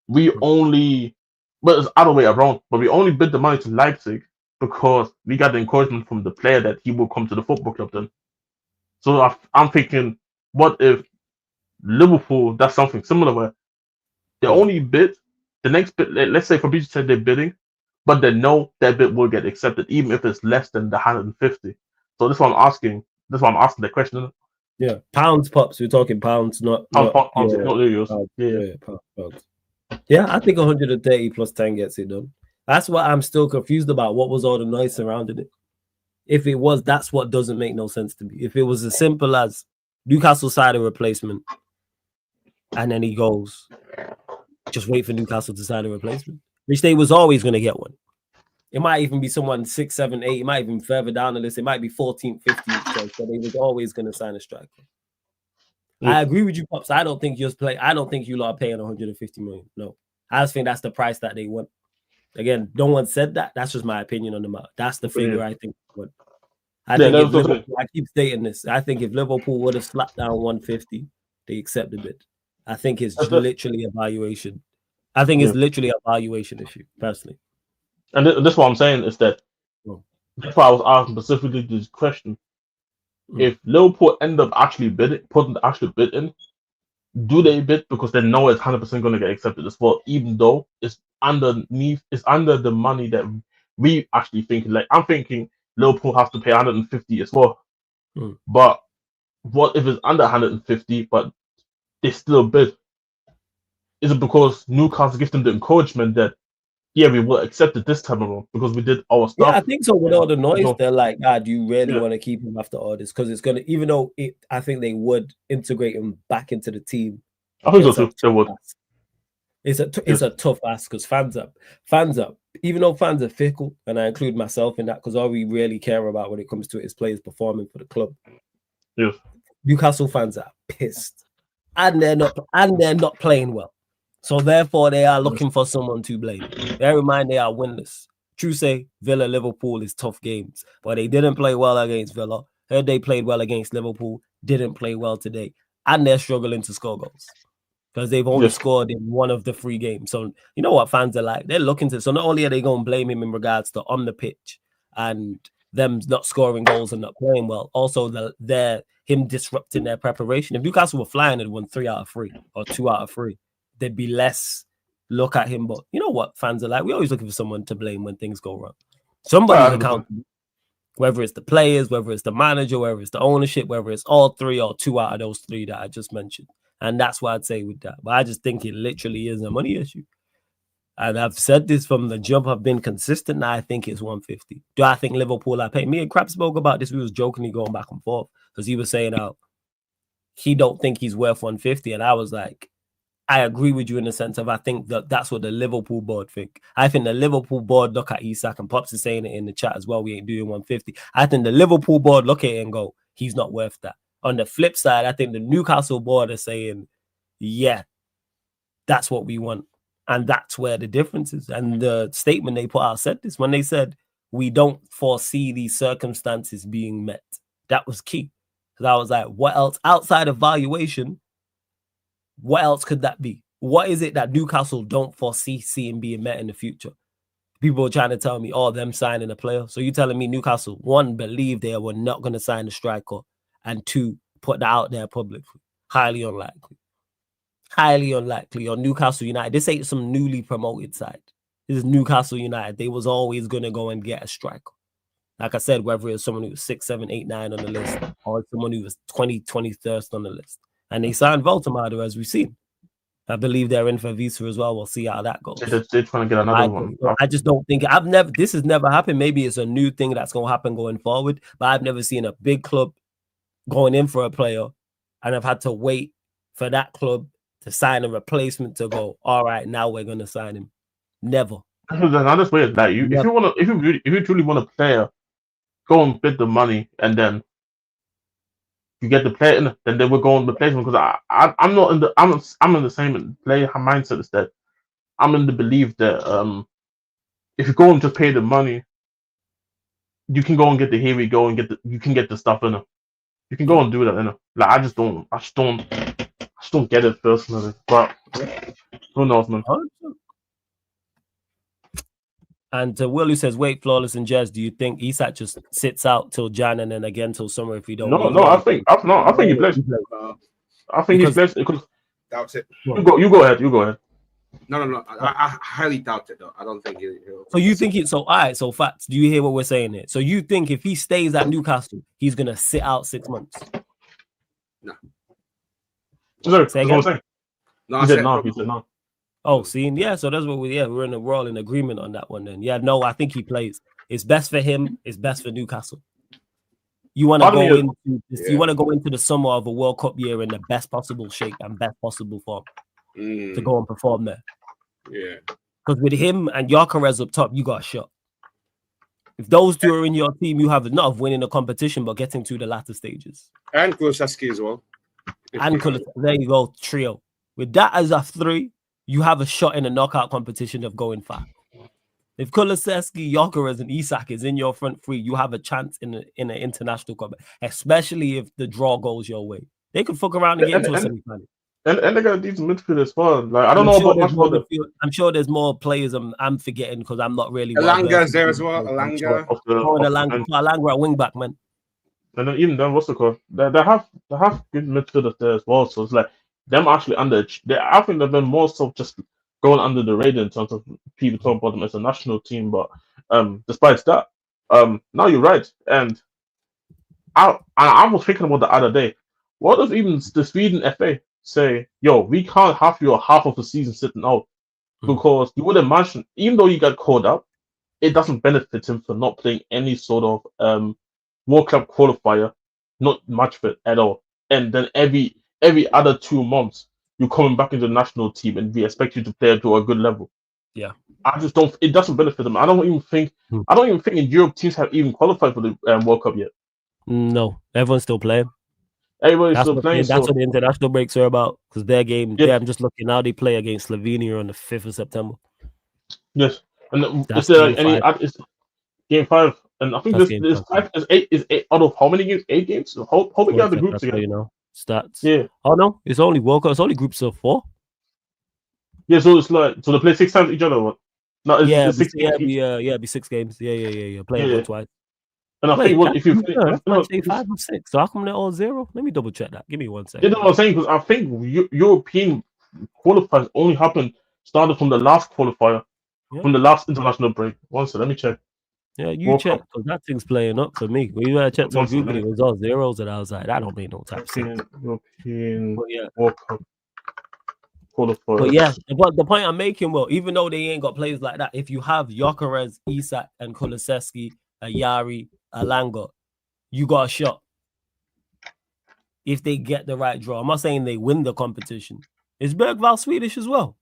[SPEAKER 3] we only, but it's other way around. But we only bid the money to Leipzig because we got the encouragement from the player that he will come to the football club then. So I'm thinking, what if Liverpool does something similar where they only bid the next bid? Let's say Fabrizio said they're bidding, but they know that bid will get accepted even if it's less than the 150. So that's why I'm asking. That's why I'm asking the question.
[SPEAKER 1] Yeah, pounds, pops. We're talking pounds, not
[SPEAKER 3] euros.
[SPEAKER 1] Pounds. Yeah, I think 130 plus 10 gets it done. That's what I'm still confused about. What was all the noise surrounding it? If it was, that's what doesn't make no sense to me. If it was as simple as Newcastle side a replacement, and then he goes, just wait for Newcastle to sign a replacement, which they was always going to get one. It might even be someone 6, 7, 8. It might even further down the list. It might be 14th, 15th choice, but they was always going to sign a striker. I agree with you, Pops. I don't think you lot are paying 150 million. No, I just think that's the price that they want. Again, no one said that. That's just my opinion on the matter. That's the figure I think. I keep stating this. I think if Liverpool would have slapped down 150, they accept the bid. I think it's literally a valuation. I think it's literally a valuation issue, personally.
[SPEAKER 3] And that's what I'm saying is that that's why I was asking specifically this question. If Liverpool end up actually putting the actual bid in, do they bid because they know it's 100% going to get accepted as well, even though it's under the money that we actually think. Like I'm thinking Liverpool have to pay 150 as well. But what if it's under 150 but they still bid? Is it because Newcastle gives them the encouragement that we will accept it this time around because we did our stuff?
[SPEAKER 1] Yeah, I think so. With all the noise, they're like, do you really want to keep him after all this? Because it's gonna, even though I think they would integrate him back into the team.
[SPEAKER 3] I think so too. They would.
[SPEAKER 1] It's a tough ask because fans are, even though fans are fickle, and I include myself in that because all we really care about when it comes to it is players performing for the club.
[SPEAKER 3] Yes.
[SPEAKER 1] Newcastle fans are pissed, and they're not playing well. So therefore, they are looking for someone to blame. Bear in mind, they are winless. True say, Villa, Liverpool is tough games, but they didn't play well against Villa. Heard they played well against Liverpool, didn't play well today, and they're struggling to score goals because they've only scored in one of the 3 games. So you know what fans are like? They're looking to. So not only are they going to blame him in regards to on the pitch and them not scoring goals and not playing well, also him disrupting their preparation. If Newcastle were flying and won 3 out of 3 or 2 out of 3. There'd be less look at him, but you know what fans are like? We're always looking for someone to blame when things go wrong. Somebody's accountable, whether it's the players, whether it's the manager, whether it's the ownership, whether it's all 3 or 2 out of those 3 that I just mentioned. And that's what I'd say with that. But I just think it literally is a money issue. And I've said this from the jump. I've been consistent. Now I think it's 150. Do I think Liverpool are paying? Me and Crab spoke about this. We was jokingly going back and forth because he was saying how he don't think he's worth 150. And I was like, I agree with you in the sense of I think that's what the Liverpool board think. I think the Liverpool board look at Isak, and Pops is saying it in the chat as well. We ain't doing 150. I think the Liverpool board look at it and go, he's not worth that. On the flip side, I think the Newcastle board are saying, yeah, that's what we want. And that's where the difference is. And the statement they put out said this when they said, we don't foresee these circumstances being met. That was key. Because I was like, what else outside of valuation? What else could that be? What is it that Newcastle don't foresee seeing being met in the future? People are trying to tell me, oh, them signing a player. So you telling me Newcastle, one, believe they were not going to sign a striker, and two, put that out there publicly? Highly unlikely. Highly unlikely. On Newcastle United, this ain't some newly promoted side. This is Newcastle United. They was always going to go and get a striker. Like I said, whether it's someone who was 6, 7, 8, 9 on the list, or someone who was 21st on the list. And they signed Voltemade, as we've seen. I believe they're in for Visa as well. We'll see how that goes.
[SPEAKER 3] They're trying to get another one.
[SPEAKER 1] I just don't think this has never happened. Maybe it's a new thing that's going to happen going forward, but I've never seen a big club going in for a player and I've had to wait for that club to sign a replacement to go, all right, now we're going to sign him. Never.
[SPEAKER 3] Another way is that if you truly want a player, go and bid the money, and then you get the player in, then they will go and replace him. Because I'm in the same player mindset as that. I'm in the belief that if you go and just pay the money, you can go and get the here we go and you can get the stuff in it. You can go and do that in it. Like I just don't get it personally. But who knows, man.
[SPEAKER 1] And Will, who says, wait, Flawless and Jez, do you think Isak just sits out till Jan and then again till summer if he don't?
[SPEAKER 3] No, I think he plays. I think he plays because
[SPEAKER 2] Doubt it.
[SPEAKER 3] You go ahead.
[SPEAKER 2] No. I highly doubt it though. I don't think he'll.
[SPEAKER 1] So you think it's so? All right. So facts. Do you hear what we're saying here? So you think if he stays at Newcastle, he's gonna sit out 6 months?
[SPEAKER 2] No.
[SPEAKER 3] Sorry,
[SPEAKER 1] Say
[SPEAKER 3] that's what I'm saying.
[SPEAKER 2] No,
[SPEAKER 3] He said no.
[SPEAKER 1] Oh, see, yeah. So that's what we're all in agreement on that one. Then, yeah, no, I think he plays. It's best for him. It's best for Newcastle. You want to go into the summer of a World Cup year in the best possible shape and best possible form to go and perform there.
[SPEAKER 2] Yeah.
[SPEAKER 1] Because with him and Gyökeres up top, you got a shot. If those two are in your team, you have enough winning the competition, but getting to the latter stages.
[SPEAKER 2] And Kulusevski as well.
[SPEAKER 1] And there you go, trio. With that as a 3, you have a shot in a knockout competition of going far. If Kulusevski, Gyökeres, and Isak is in your front 3, you have a chance in an international cup, especially if the draw goes your way. They could fuck around and get into a semi-final.
[SPEAKER 3] And they got a decent midfield as well. Like I don't know about much more.
[SPEAKER 1] I'm sure there's more players I'm forgetting because I'm not really.
[SPEAKER 2] Alanga's there as well. Alanga
[SPEAKER 1] at wing back, man.
[SPEAKER 3] And then even then, what's the call? They have good midfielders there as well. So it's like them actually I think they've been more so just going under the radar in terms of people talking about them as a national team. But despite that, now you're right. And I was thinking about the other day. What if even the Sweden FA say, yo, we can't have you half of the season sitting out because you would imagine, even though you got called up, it doesn't benefit him for not playing any sort of World Cup qualifier, not much fit at all. And then every other 2 months, you're coming back into the national team and we expect you to play to a good level.
[SPEAKER 1] Yeah.
[SPEAKER 3] I just don't, it doesn't benefit them. I don't even think in Europe teams have even qualified for the World Cup yet.
[SPEAKER 1] No, everyone's still playing.
[SPEAKER 3] Everybody's still playing.
[SPEAKER 1] That's what the international breaks are about. Because their game, I'm just looking now, they play against Slovenia on the 5th of September.
[SPEAKER 3] Yes. And is there it's game 5? And I think this 5 is 8 out of how many games? 8 games? How many are the groups again?
[SPEAKER 1] You know, stats.
[SPEAKER 3] Yeah.
[SPEAKER 1] Oh no, it's only World Cup. It's only groups of 4.
[SPEAKER 3] Yeah, so it's like they play 6 times each other. What? No, it's 6 games.
[SPEAKER 1] It'd be 6 games. Yeah. Playing twice.
[SPEAKER 3] And I think if you
[SPEAKER 1] say 5 or 6, so how come they're all 0? Let me double check that. Give me 1 second.
[SPEAKER 3] You know what I'm saying? Because I think European qualifiers only started from the last qualifier, from the last international break. 1 second, let me check.
[SPEAKER 1] Yeah, you check because that thing's playing up for me. When you checked on Google, it was all 0s, and I was like, that don't make no type of sense.
[SPEAKER 3] European World Cup qualifier.
[SPEAKER 1] But yeah, the point I'm making, well, even though they ain't got players like that, if you have Gyökeres, Isak, and Kulusevski, Yari, Alanga, you got a shot. If they get the right draw, I'm not saying they win the competition. Is Bergvall Swedish as well?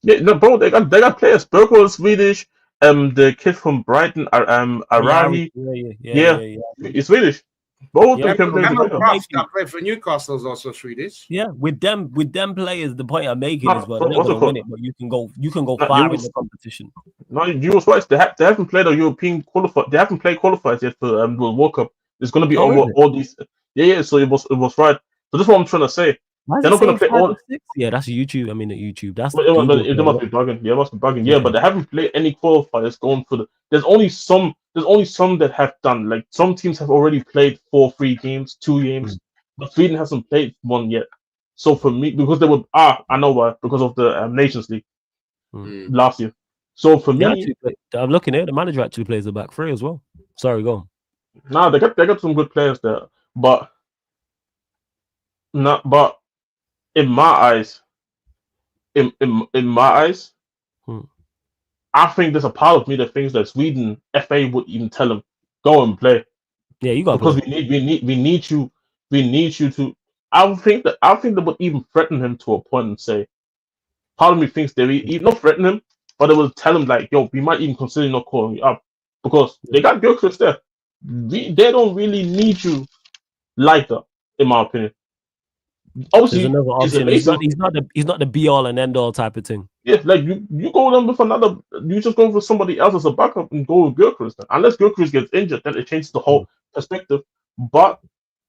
[SPEAKER 3] Yeah, no, bro, they got players. Bergvall is Swedish. The kid from Brighton, Arahi. Yeah, he's Swedish. Both of them
[SPEAKER 2] that played for Newcastle is also Swedish.
[SPEAKER 1] Yeah, with them players, the point I'm making is, well, they're not going to win it, but you can go far in the competition.
[SPEAKER 3] No, you was right. They haven't played a European qualifier. They haven't played qualifiers yet for the World Cup. It's going to be all these. Yeah. So it was right. So that's what I'm trying to say.
[SPEAKER 1] Why is
[SPEAKER 3] They're
[SPEAKER 1] it
[SPEAKER 3] not going
[SPEAKER 1] saying
[SPEAKER 3] to play
[SPEAKER 1] 5
[SPEAKER 3] all.
[SPEAKER 1] or 6? Yeah, that's YouTube. I mean, at YouTube. That's
[SPEAKER 3] But
[SPEAKER 1] Google.
[SPEAKER 3] they must be bugging. Yeah, must be bugging. Yeah,
[SPEAKER 1] Yeah.
[SPEAKER 3] but they haven't played any qualifiers going for the. There's only some. There's only some that have done. Like some teams have already played 3 games, 2 games, but Sweden hasn't played one yet. So for me, because they were I know why, because of the Nations League last year. So for
[SPEAKER 1] They
[SPEAKER 3] me,
[SPEAKER 1] actually I'm looking at the manager actually plays the back three as well. Sorry, go on.
[SPEAKER 3] nah, they got some good players there, but not. But in my eyes, in my eyes, I think there's a part of me that thinks that Sweden FA would even tell him go and play.
[SPEAKER 1] Yeah, you got to
[SPEAKER 3] Because
[SPEAKER 1] play.
[SPEAKER 3] we need you to. I think they would even threaten him to a point and say, part of me thinks they not threaten him, but they will tell him like, yo, we might even consider not calling you up because they got Gilchrist there. They don't really need you like that, in my opinion.
[SPEAKER 1] There's
[SPEAKER 3] Obviously,
[SPEAKER 1] another
[SPEAKER 3] it's
[SPEAKER 1] option.
[SPEAKER 3] amazing.
[SPEAKER 1] He's not the be all and end all type of thing.
[SPEAKER 3] Yeah, like you go them with another. You just go for somebody else as a backup and go with Gilchrist. Unless Gilchrist gets injured, then it changes the whole perspective. But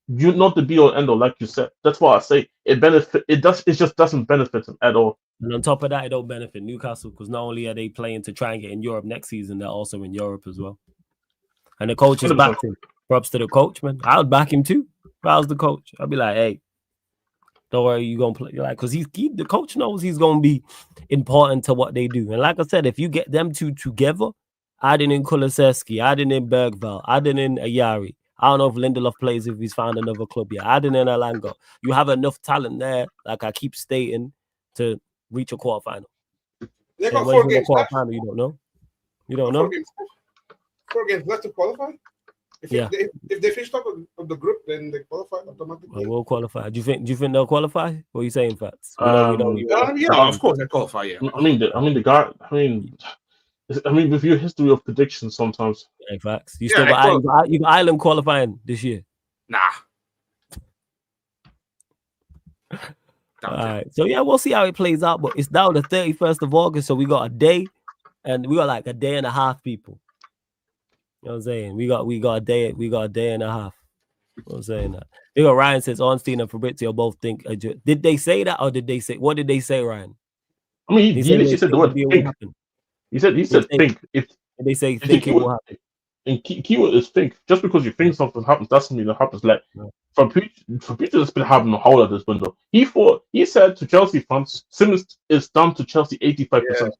[SPEAKER 3] you're not the be all end all, like you said. That's why I say it benefit. It just doesn't benefit him at all.
[SPEAKER 1] And on top of that, it don't benefit Newcastle because not only are they playing to try and get in Europe next season, they're also in Europe as well. And the coach is
[SPEAKER 3] 100%.
[SPEAKER 1] backed him. Props to the coach, man. I would back him too. If I was the coach, I'd be like, hey, don't worry, you gonna play. Like, because the coach knows he's gonna be important to what they do. And like I said, if you get them two together, adding in Kulusevski, adding in Bergvall, adding in Ayari. I don't know if Lindelof plays if he's found another club yet. Adding in Alanga, you have enough talent there, like I keep stating, to reach a quarterfinal.
[SPEAKER 2] They got
[SPEAKER 1] And
[SPEAKER 2] 4
[SPEAKER 1] when you
[SPEAKER 2] games
[SPEAKER 1] a
[SPEAKER 2] left.
[SPEAKER 1] quarterfinal, you don't know. You don't
[SPEAKER 2] 4
[SPEAKER 1] know.
[SPEAKER 2] games left. 4 games left to qualify. If they finish top of the group, then they qualify automatically.
[SPEAKER 1] Well, we'll qualify. Do you think they'll qualify? What are you saying, Fats?
[SPEAKER 2] Yeah, of course they qualify. Yeah.
[SPEAKER 3] the guy. I mean, with your history of predictions, sometimes.
[SPEAKER 1] Yeah, facts. You still got Ireland qualifying this year.
[SPEAKER 2] Nah.
[SPEAKER 1] All right. So yeah, we'll see how it plays out. But it's now the 31st of August, so we got a day, and we got like a day and a half, people. You know what I'm saying? We got a day and a half. You know what I'm saying that. You know, Ryan says Ornstein and Fabrizio both think. Did they say that, or did they say what did they say, Ryan?
[SPEAKER 3] I mean, he literally said the word think. He said think. If
[SPEAKER 1] they say think, it will happen.
[SPEAKER 3] And keyword is think. Just because you think something happens doesn't mean it happens. Like for Peter, it's been happening the whole of this window. He said to Chelsea fans, Simmons is down to Chelsea 85%.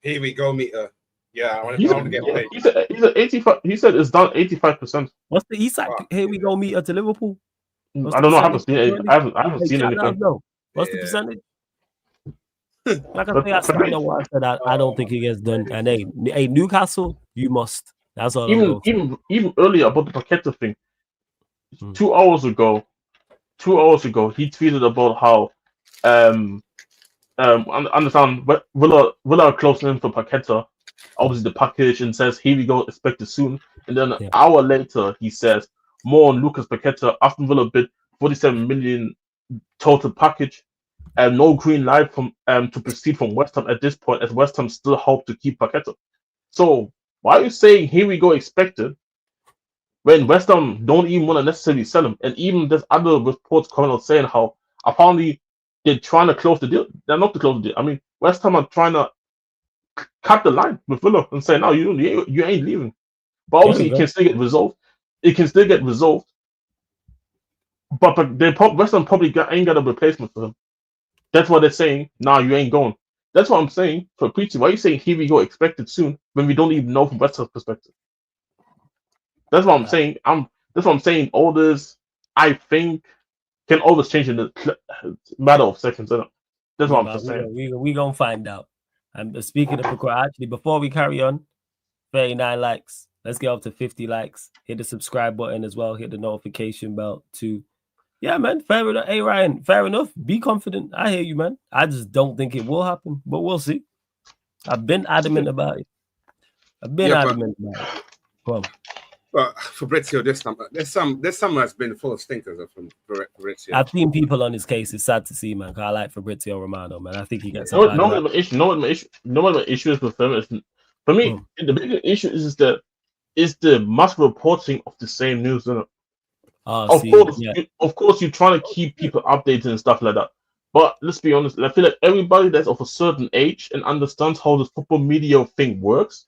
[SPEAKER 2] Here we go, meter. Yeah, I want to get paid.
[SPEAKER 3] He said 85. He said it's down 85%.
[SPEAKER 1] What's the Isak? Here we go, meter to Liverpool.
[SPEAKER 3] I don't know. I haven't seen it. I haven't seen anything.
[SPEAKER 1] What's the percentage? Like I said, I don't think it gets done. And hey, Newcastle, you must. That's all.
[SPEAKER 3] Even earlier about the PAQUETA thing. 2 hours ago, he tweeted about how understand Villa are closing in for PAQUETA. Obviously, the package, and says here we go, expected soon. And then an hour later, he says more on Lucas PAQUETA. Aston Villa bid 47 million total package, and no green light from to proceed from West Ham at this point, as West Ham still hope to keep PAQUETA. So why are you saying here we go expected when West Ham don't even want to necessarily sell him? And even there's other reports coming out saying how apparently they're trying to close the deal. They're not to close the deal. I mean, West Ham are trying to cut the line with Villa and say, no, you ain't leaving. But obviously, it can still get resolved. It can still get resolved. But West Ham probably ain't got a replacement for him. That's what they're saying. Nah, you ain't going. That's what I'm saying. For Preachy, why are you saying here we go expected soon when we don't even know from West Ham's perspective? That's what I'm saying. That's what I'm saying. All this, I think, can always change in the matter of seconds. That's what I'm saying.
[SPEAKER 1] We gonna find out. And speaking of PAQUETA, actually, before we carry on, 39 likes. Let's get up to 50 likes. Hit the subscribe button as well. Hit the notification bell too. Yeah, man. Fair enough. Hey, Ryan, fair enough. Be confident. I hear you, man. I just don't think it will happen, but we'll see. I've been adamant about it. Come on.
[SPEAKER 2] But Fabrizio, this summer has been full of stinkers from Fabrizio.
[SPEAKER 1] I've seen people on his case. It's sad to see, man. I like Fabrizio Romano, man. I think he gets.
[SPEAKER 3] No, my issue is with him. For me, the bigger issue is the mass reporting of the same news. Of course, you're trying to keep people updated and stuff like that. But let's be honest, I feel like everybody that's of a certain age and understands how the football media thing works,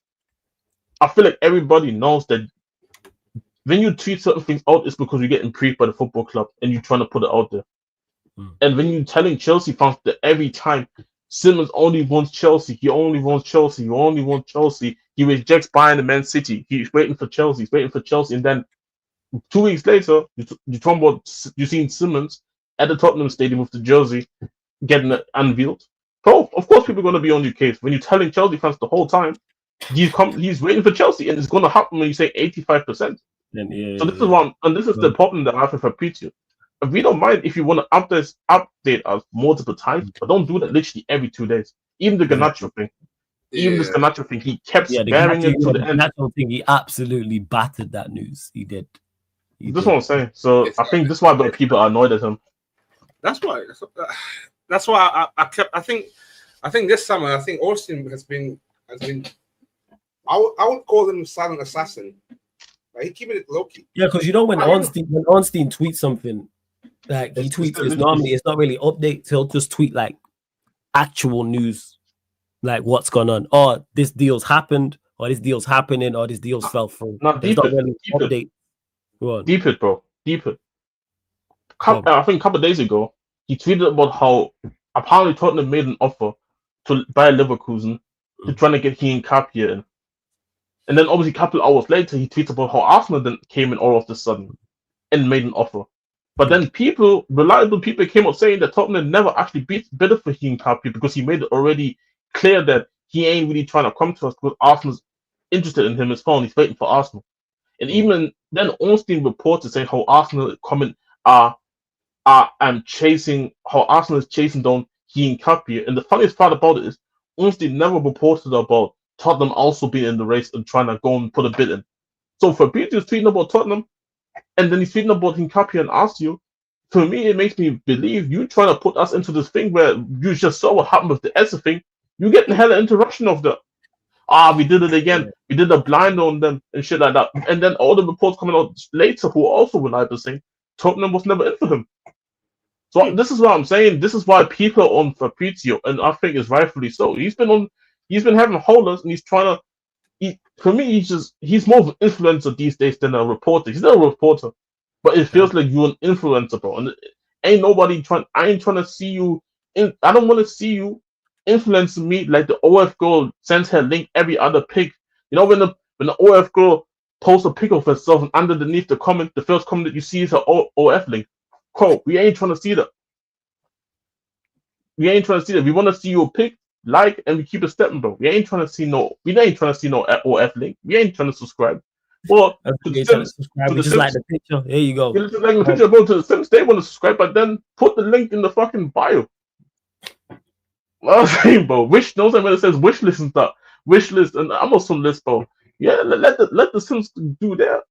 [SPEAKER 3] I feel like everybody knows that when you tweet certain things out, it's because you're getting briefed by the football club and you're trying to put it out there. And when you're telling Chelsea fans that every time Simmons only wants Chelsea, he only wants Chelsea, he only wants Chelsea, he rejects buying the Man City, he's waiting for Chelsea, and then 2 weeks later, you talking about you seen Simmons at the Tottenham Stadium with the jersey getting it unveiled. So of course people are going to be on your case when you're telling Chelsea fans the whole time he's waiting for Chelsea, and it's going to happen when you say 85%. So this is one, and this is the problem that I have with Fabrizio. We don't mind if you want to update us multiple times, but don't do that literally every 2 days. Even the Garnacho thing. Even this Garnacho thing, he kept sparing it to the end.
[SPEAKER 1] Garnacho thing, he absolutely battered that news. He did.
[SPEAKER 3] That's what I'm saying. So I think this is why people are annoyed at him.
[SPEAKER 2] That's why I think this summer, I think Austin has been I would call him silent assassin. Like, he keeping it low key.
[SPEAKER 1] Yeah, because you know when Ornstein tweets something, like he tweets this normally, it's not really updates. He'll just tweet like actual news, like what's going on, or this deal's happened, or this deal's happening, or this deal's fell through.
[SPEAKER 3] Deep it, bro. Deep it. I think a couple of days ago, he tweeted about how apparently Tottenham made an offer to buy Leverkusen to try to get Capia in. And then obviously a couple of hours later, he tweets about how Arsenal then came in all of a sudden and made an offer. But then reliable people came up saying that Tottenham never actually bid for Capia because he made it already clear that he ain't really trying to come to us because Arsenal's interested in him as well and he's waiting for Arsenal. And even then, Ornstein reported saying how Arsenal chasing, how Arsenal is chasing down Capia. And the funniest part about it is Ornstein never reported about Tottenham also being in the race and trying to go and put a bid in. So Fabrizio is tweeting about Tottenham, and then he's tweeting about Capia and Arsenal. For me, it makes me believe you trying to put us into this thing where you just saw what happened with the Essa thing. You getting hella interruption of the we did it again. We did a blind on them and shit like that. And then all the reports coming out later who also reliable saying Tottenham was never in for him. So this is what I'm saying. This is why people are on Fabrizio, and I think it's rightfully so. He's been having holders, and he's trying to. For me, he's more of an influencer these days than a reporter. He's not a reporter, but it feels like you're an influencer, bro. And ain't nobody trying. I ain't trying to see you. I don't want to see you influencing me like the OF girl sends her link every other pic. You know when the OF girl posts a pic of herself and underneath the comment, the first comment that you see is her OF link. Cool. We ain't trying to see that. We want to see your pic, like, and we keep it stepping, bro. We ain't trying to see no OF link. We ain't trying to subscribe. Well,
[SPEAKER 1] just like the picture. Here you go.
[SPEAKER 3] Just like the picture, bro. To the Sims, they want to subscribe, but then put the link in the fucking bio. I'm saying, bro. Knows when it says wish list and stuff. Wish list, and I'm on some list, bro. Yeah, let the Sims do that,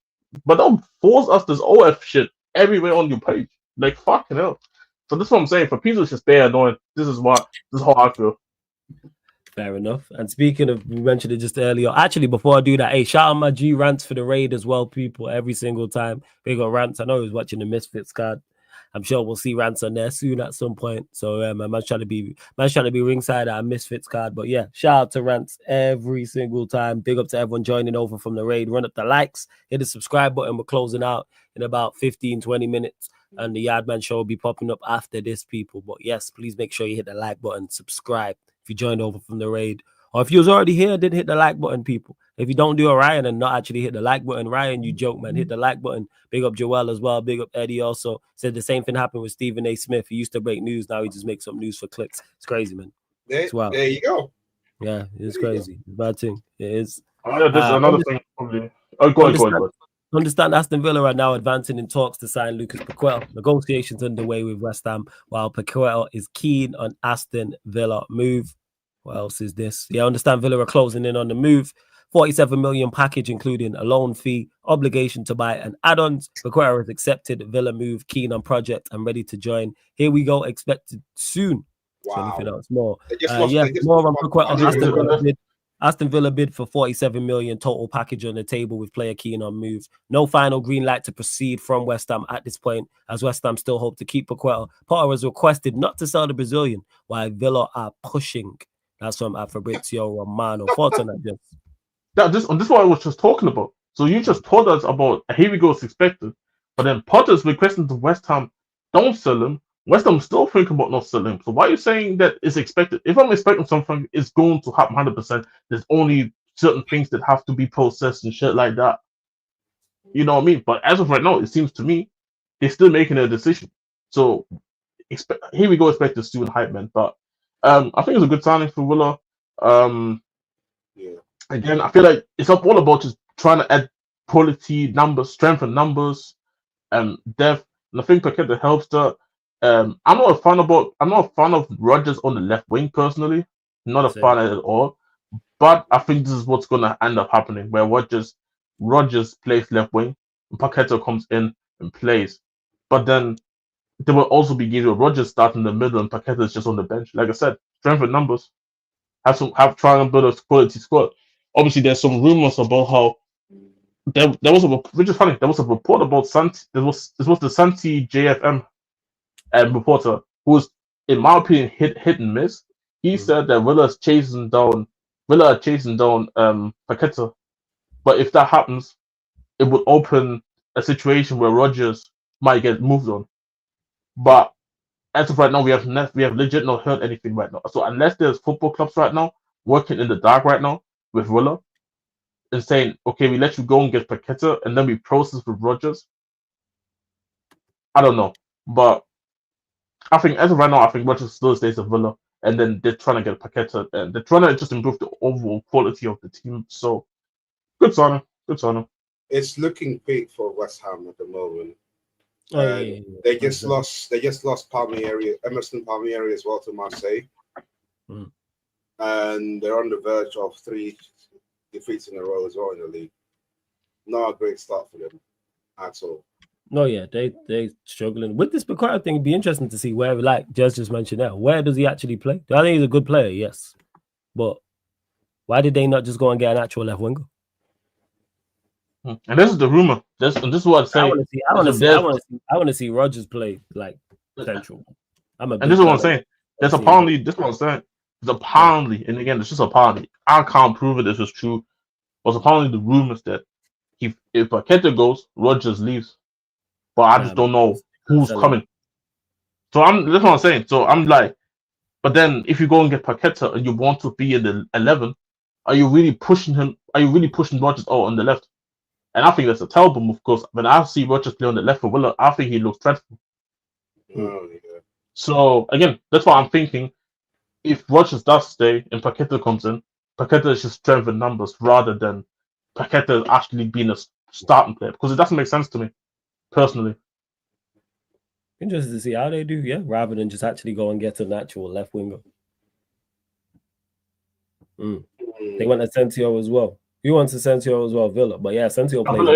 [SPEAKER 3] but don't force us this OF shit everywhere on your page. Like fucking hell. So this is what I'm saying. For people, it's just bare annoying. This is how I feel.
[SPEAKER 1] Fair enough. And speaking of, we mentioned it just earlier. Actually, before I do that, hey, shout out my G Rants for the raid as well, people. Every single time we got Rants. I know he was watching the Misfits card. I'm sure we'll see Rants on there soon at some point. So I'm trying to be ringside at a Misfits card. But yeah, shout out to Rants every single time. Big up to everyone joining over from the raid. Run up the likes, hit the subscribe button. We're closing out in about 15-20 minutes. And the Yardman show will be popping up after this, people. But yes, please make sure you hit the like button, subscribe if you joined over from the raid. Or if you was already here, then hit the like button, people. If you don't do a Ryan and not actually hit the like button, Ryan, you joke, man. Hit the like button. Big up Joel as well. Big up Eddie also. Said the same thing happened with Stephen A. Smith. He used to break news. Now he just makes up news for clicks. It's crazy, man.
[SPEAKER 2] There you go.
[SPEAKER 1] Yeah, it's crazy. Bad thing. It is.
[SPEAKER 3] There's another thing probably. Go ahead.
[SPEAKER 1] Understand Aston Villa are now advancing in talks to sign Lucas Paqueta. Negotiations underway with West Ham, while Paqueta is keen on Aston Villa move. What else is this? Yeah, understand Villa are closing in on the move. 47 million package, including a loan fee, obligation to buy, and add-ons. Paqueta has accepted Villa move, keen on project and ready to join. Here we go, expected soon.
[SPEAKER 2] Wow.
[SPEAKER 1] So anything else more? More on Paqueta. Aston Villa bid for 47 million total package on the table with player keen on move. No final green light to proceed from West Ham at this point, as West Ham still hope to keep PAQUETA. Potter has requested not to sell the Brazilian, while Villa are pushing. That's from Fabrizio Romano. Thoughts on that, Jess?
[SPEAKER 3] This is what I was just talking about. So you just told us about here we go is expected, but then Potter's requesting to West Ham don't sell him. West Ham still thinking about not selling him. So why are you saying that it's expected? If I'm expecting something, it's going to happen 100%. There's only certain things that have to be processed and shit like that. You know what I mean? But as of right now, it seems to me they're still making a decision. So here we go, expect the student hype man. But I think it's a good signing for Villa.
[SPEAKER 2] Yeah.
[SPEAKER 3] Again, I feel like it's all about just trying to add quality numbers, strength and numbers, depth. And I think PAQUETA helps that. I'm not a fan of Rodgers on the left wing personally. Not a
[SPEAKER 1] Same.
[SPEAKER 3] fan at all. But I think this is what's gonna end up happening, where Rodgers plays left wing, and PAQUETA comes in and plays. But then there will also be games where Rodgers starts in the middle and PAQUETA is just on the bench. Like I said, strength and numbers. Have try and build a quality squad. Obviously, there's some rumors about how there was which is funny. There was a report about Santi. This was the Santi JFM reporter who was, in my opinion, hit and miss. He said that Villa are chasing down PAQUETA, but if that happens, it would open a situation where Rodgers might get moved on. But as of right now, we have legit not heard anything right now. So unless there's football clubs right now working in the dark right now with Villa and saying, okay, we let you go and get PAQUETA and then we process with Rodgers, I don't know. But I think as of right now, I think Rodgers still stays at Villa, and then they're trying to get PAQUETA and they're trying to just improve the overall quality of the team. So good signing.
[SPEAKER 2] It's looking big for West Ham at the moment.
[SPEAKER 1] Oh, yeah.
[SPEAKER 2] They just lost Emerson Palmieri as well to Marseille. And they're on the verge of 3 defeats in a row as well in the league. Not a great start for them at all.
[SPEAKER 1] No, yeah, they struggling with this PAQUETA thing. It'd be interesting to see where, like Jez just mentioned that, where does he actually play? I think he's a good player, yes, but why did they not just go and get an actual left winger?
[SPEAKER 3] And this is the rumor. This is what I'm saying.
[SPEAKER 1] I want to see Rodgers play like central.
[SPEAKER 3] And this is what I'm saying. There's apparently, and again, it's just apparently. I can't prove it. This is true. But apparently the rumors that if PAQUETA goes, Rodgers leaves. But I just don't know who's coming. So that's what I'm saying. So I'm like, but then if you go and get PAQUETA and you want to be in the 11, are you really pushing him? Are you really pushing Rodgers out on the left? And I think that's a terrible move because when I see Rodgers play on the left for Villa, I think he looks dreadful.
[SPEAKER 2] Oh, yeah.
[SPEAKER 3] So again, that's why I'm thinking. If Rodgers does stay and PAQUETA comes in, PAQUETA is just strength in numbers rather than PAQUETA actually being a starting player, because it doesn't make sense to me personally.
[SPEAKER 1] Interested to see how they do, yeah, rather than just actually go and get an actual left winger. They want Asensio as well. Who wants Asensio as well? Villa, but yeah, Asensio plays on the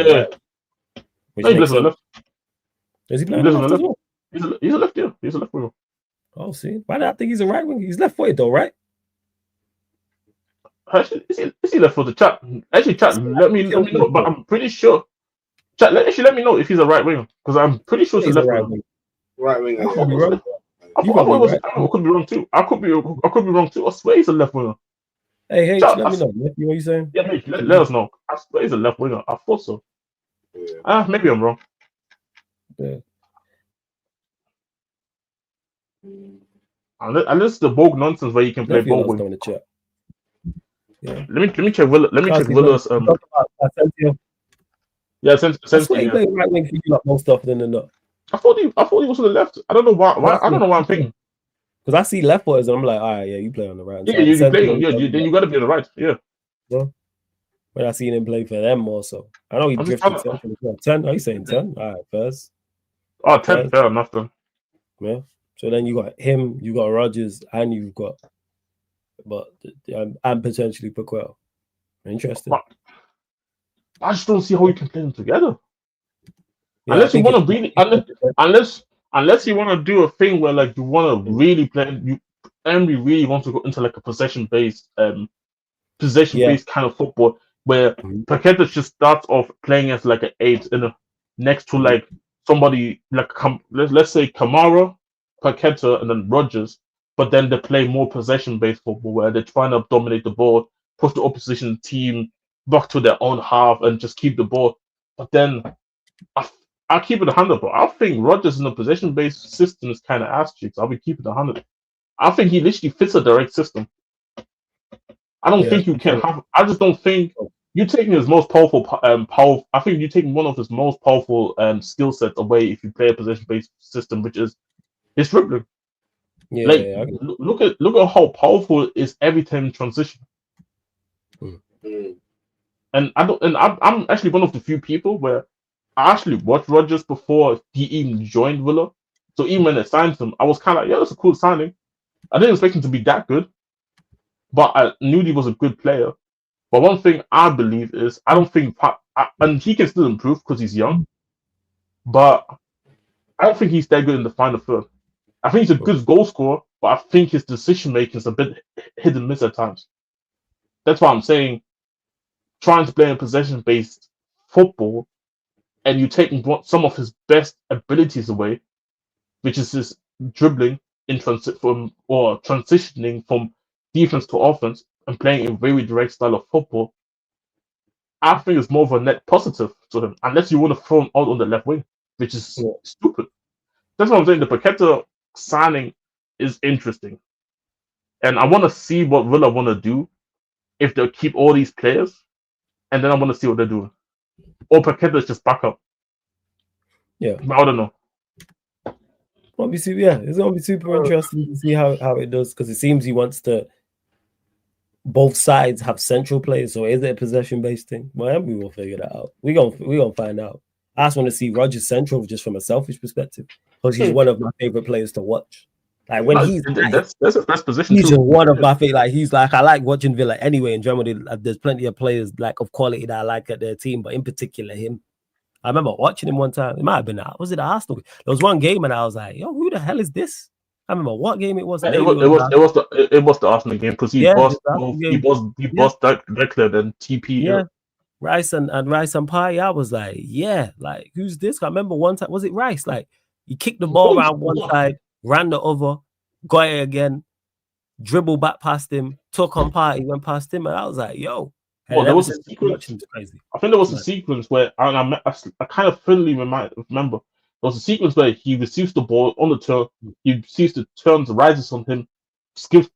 [SPEAKER 1] left. Is he playing on the left as well?
[SPEAKER 3] He's a left, yeah. He's a left winger.
[SPEAKER 1] Oh, see, why do I think he's a right winger? He's left-footed though, right?
[SPEAKER 3] Actually, is he left for the chat? Actually, chat, let me know. But I'm pretty sure. Chat, let me know if he's a right winger, because I'm pretty sure he's a left winger.
[SPEAKER 2] Right winger.
[SPEAKER 3] I could be wrong too. I could be wrong too. I swear he's a left winger.
[SPEAKER 1] Hey, chat, let me know. What are you saying?
[SPEAKER 3] Yeah, mate, let us know. I swear he's a left winger. I thought so.
[SPEAKER 2] Yeah.
[SPEAKER 3] Maybe I'm wrong.
[SPEAKER 1] Yeah.
[SPEAKER 3] Unless the Vogue nonsense where you can play both wing.
[SPEAKER 1] In the chat. Yeah.
[SPEAKER 3] Let me check Villa. Let me check Villa's. Yeah, Asensio.
[SPEAKER 1] He played right wing for you lot most often than not.
[SPEAKER 3] I thought he was on the left. I don't know why. I don't know why I'm thinking.
[SPEAKER 1] Because I see left footers and I'm like, all right, yeah, you play on the right.
[SPEAKER 3] Yeah, you play. Yeah, then you got to be on the right. Yeah.
[SPEAKER 1] Well, but I seen him play for them also. I know he drifted central. 10. Are you saying 10? All right, first.
[SPEAKER 3] Oh, 10. Fair enough then.
[SPEAKER 1] Yeah. So then you got him, you got Rodgers, and you've got, and potentially PAQUETA. Interesting.
[SPEAKER 3] I just don't see how you can play them together. Yeah, unless you want to really, unless you want to do a thing where like you want to really play, Emery really wants to go into like a possession based possession-based kind of football where Paqueta just starts off playing as like an 8 in a, next to like somebody like let's say Kamara, Paqueta, and then Rodgers, but then they play more possession-based football where they're trying to dominate the ball, push the opposition team back to their own half, and just keep the ball. But then I'll keep it 100, bro. I think Rodgers in a possession-based system is kind of ass cheeks. I'll be keeping it 100. I think he literally fits a direct system. I don't think you can have. I just don't think you're taking his most powerful. I think you're taking one of his most powerful skill sets away if you play a possession-based system, which is his dribbling. Look at how powerful is every time transition. And I'm actually one of the few people where I actually watched Rodgers before he even joined Villa. So even when they signed him, I was kind of like, yeah, that's a cool signing. I didn't expect him to be that good, but I knew he was a good player. But one thing I believe is I don't think, and he can still improve because he's young, but I don't think he's that good in the final third. I think he's a good goal scorer, but I think his decision making is a bit hit and miss at times. That's why I'm saying trying to play a possession-based football and you take some of his best abilities away, which is his dribbling in transitioning from defense to offense and playing a very direct style of football, I think it's more of a net positive to him, unless you want to throw him out on the left wing, which is stupid. That's what I'm saying. The Paqueta signing is interesting. And I want to see what Villa want to do if they'll keep all these players, and then I want to see what they're doing. Or Paqueta is just back up.
[SPEAKER 1] Yeah.
[SPEAKER 3] I don't know.
[SPEAKER 1] Obviously, yeah, it's going to be super interesting to see how it does, because it seems he wants to both sides have central players. So is it a possession-based thing? Well, we will figure that out. We're gonna find out. I just want to see Rodgers central just from a selfish perspective, because he's one of my favorite players to watch. Like when
[SPEAKER 3] that's his best position.
[SPEAKER 1] He's one of my favorite. Like he's like, I like watching Villa anyway. In Germany, there's plenty of players like of quality that I like at their team, but in particular him. I remember watching him one time. It might have been was it Arsenal? There was one game and I was like, yo, who the hell is this? I remember what game it was.
[SPEAKER 3] It was the Arsenal game because he bossed Declan and TP.
[SPEAKER 1] Yeah, Rice and Rice and Pie. I was like, yeah, like who's this? I remember one time, was it Rice? Like he kicked the ball around one side, ran the other, got it again, dribbled back past him, took on Pie, went past him, and I was like, yo.
[SPEAKER 3] Well, there was a sequence. Crazy. I think there was a sequence where I kind of fully remember. There was a sequence where he receives the ball on the turn, he receives the turns, rises on him,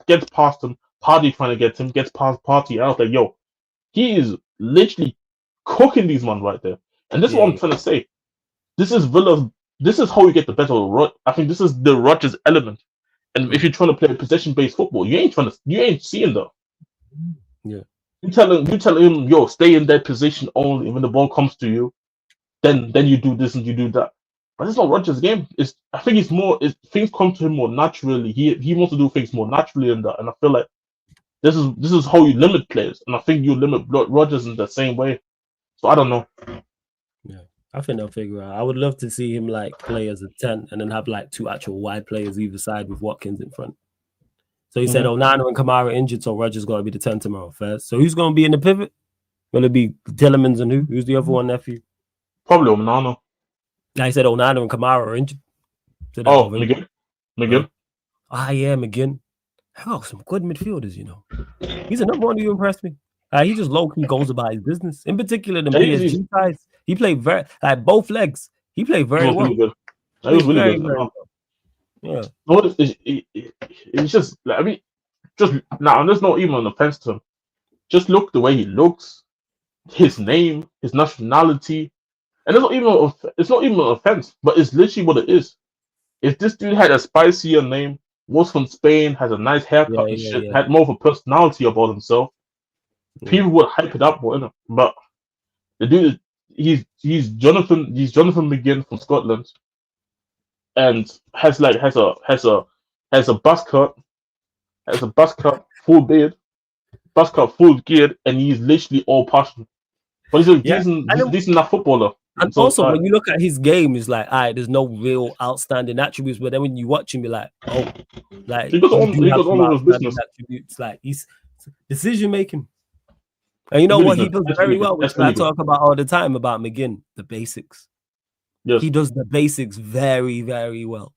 [SPEAKER 3] gets past him, Party trying to get him, gets past Party. I was like, yo, he is literally cooking these men right there. And this is what I'm trying to say. This is Villa's. This is how you get the better of I think this is the Rodgers element. And if you're trying to play possession-based football, you ain't seeing that.
[SPEAKER 1] Yeah.
[SPEAKER 3] You tell him, yo, stay in that position only. When the ball comes to you, then you do this and you do that. But it's not Rodgers' game. I think things come to him more naturally. He wants to do things more naturally than that. And I feel like this is how you limit players. And I think you limit Rodgers in the same way. So I don't know. Yeah,
[SPEAKER 1] I think they'll figure out. I would love to see him like play as a 10 and then have like two actual wide players either side with Watkins in front. So he said Onana and Kamara injured, so Rodgers got to be the 10 tomorrow first. So who's going to be in the pivot? Will it be Tillemans and who? Who's the other one, nephew?
[SPEAKER 3] Probably Onana.
[SPEAKER 1] Now he said Onana and Kamara are injured. So
[SPEAKER 3] McGinn.
[SPEAKER 1] Yeah, McGinn. Oh, some good midfielders, you know. He's another one who impressed me. He just low-key goes about his business. In particular, the PSG guys. He played very, like both legs. He played very well.
[SPEAKER 3] Really he was really good. Well. Yeah. It's just like, I mean, just now, there's not even an offense to him. Just look the way he looks, his name, his nationality, and it's not even an offense, but it's literally what it is. If this dude had a spicier name, was from Spain, has a nice haircut and shit, had more of a personality about himself, people would hype it up more, innit? But the dude, he's Jonathan McGinn from Scotland. And has a buzz cut, full beard, full geared, and he's literally all passion. But he's a decent enough footballer.
[SPEAKER 1] And so, also, when you look at his game, it's like, all right, there's no real outstanding attributes. But then when you watch him, you're like, oh, like
[SPEAKER 3] he does all his business.
[SPEAKER 1] Attributes, like he's decision making. And you know
[SPEAKER 3] Really
[SPEAKER 1] what he
[SPEAKER 3] good.
[SPEAKER 1] does
[SPEAKER 3] That's
[SPEAKER 1] very
[SPEAKER 3] really good.
[SPEAKER 1] well, which
[SPEAKER 3] That's
[SPEAKER 1] I
[SPEAKER 3] really good.
[SPEAKER 1] talk about all the time about McGinn, the basics.
[SPEAKER 3] Yes.
[SPEAKER 1] He does the basics very, very well.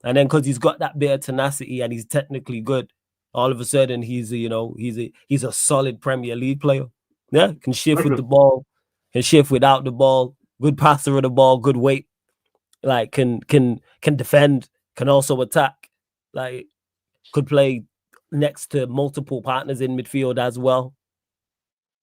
[SPEAKER 1] And then because he's got that bit of tenacity and he's technically good, all of a sudden he's a solid Premier League player. Yeah, can shift with the ball, can shift without the ball, good passer of the ball, good weight, like can defend, can also attack, like could play next to multiple partners in midfield as well.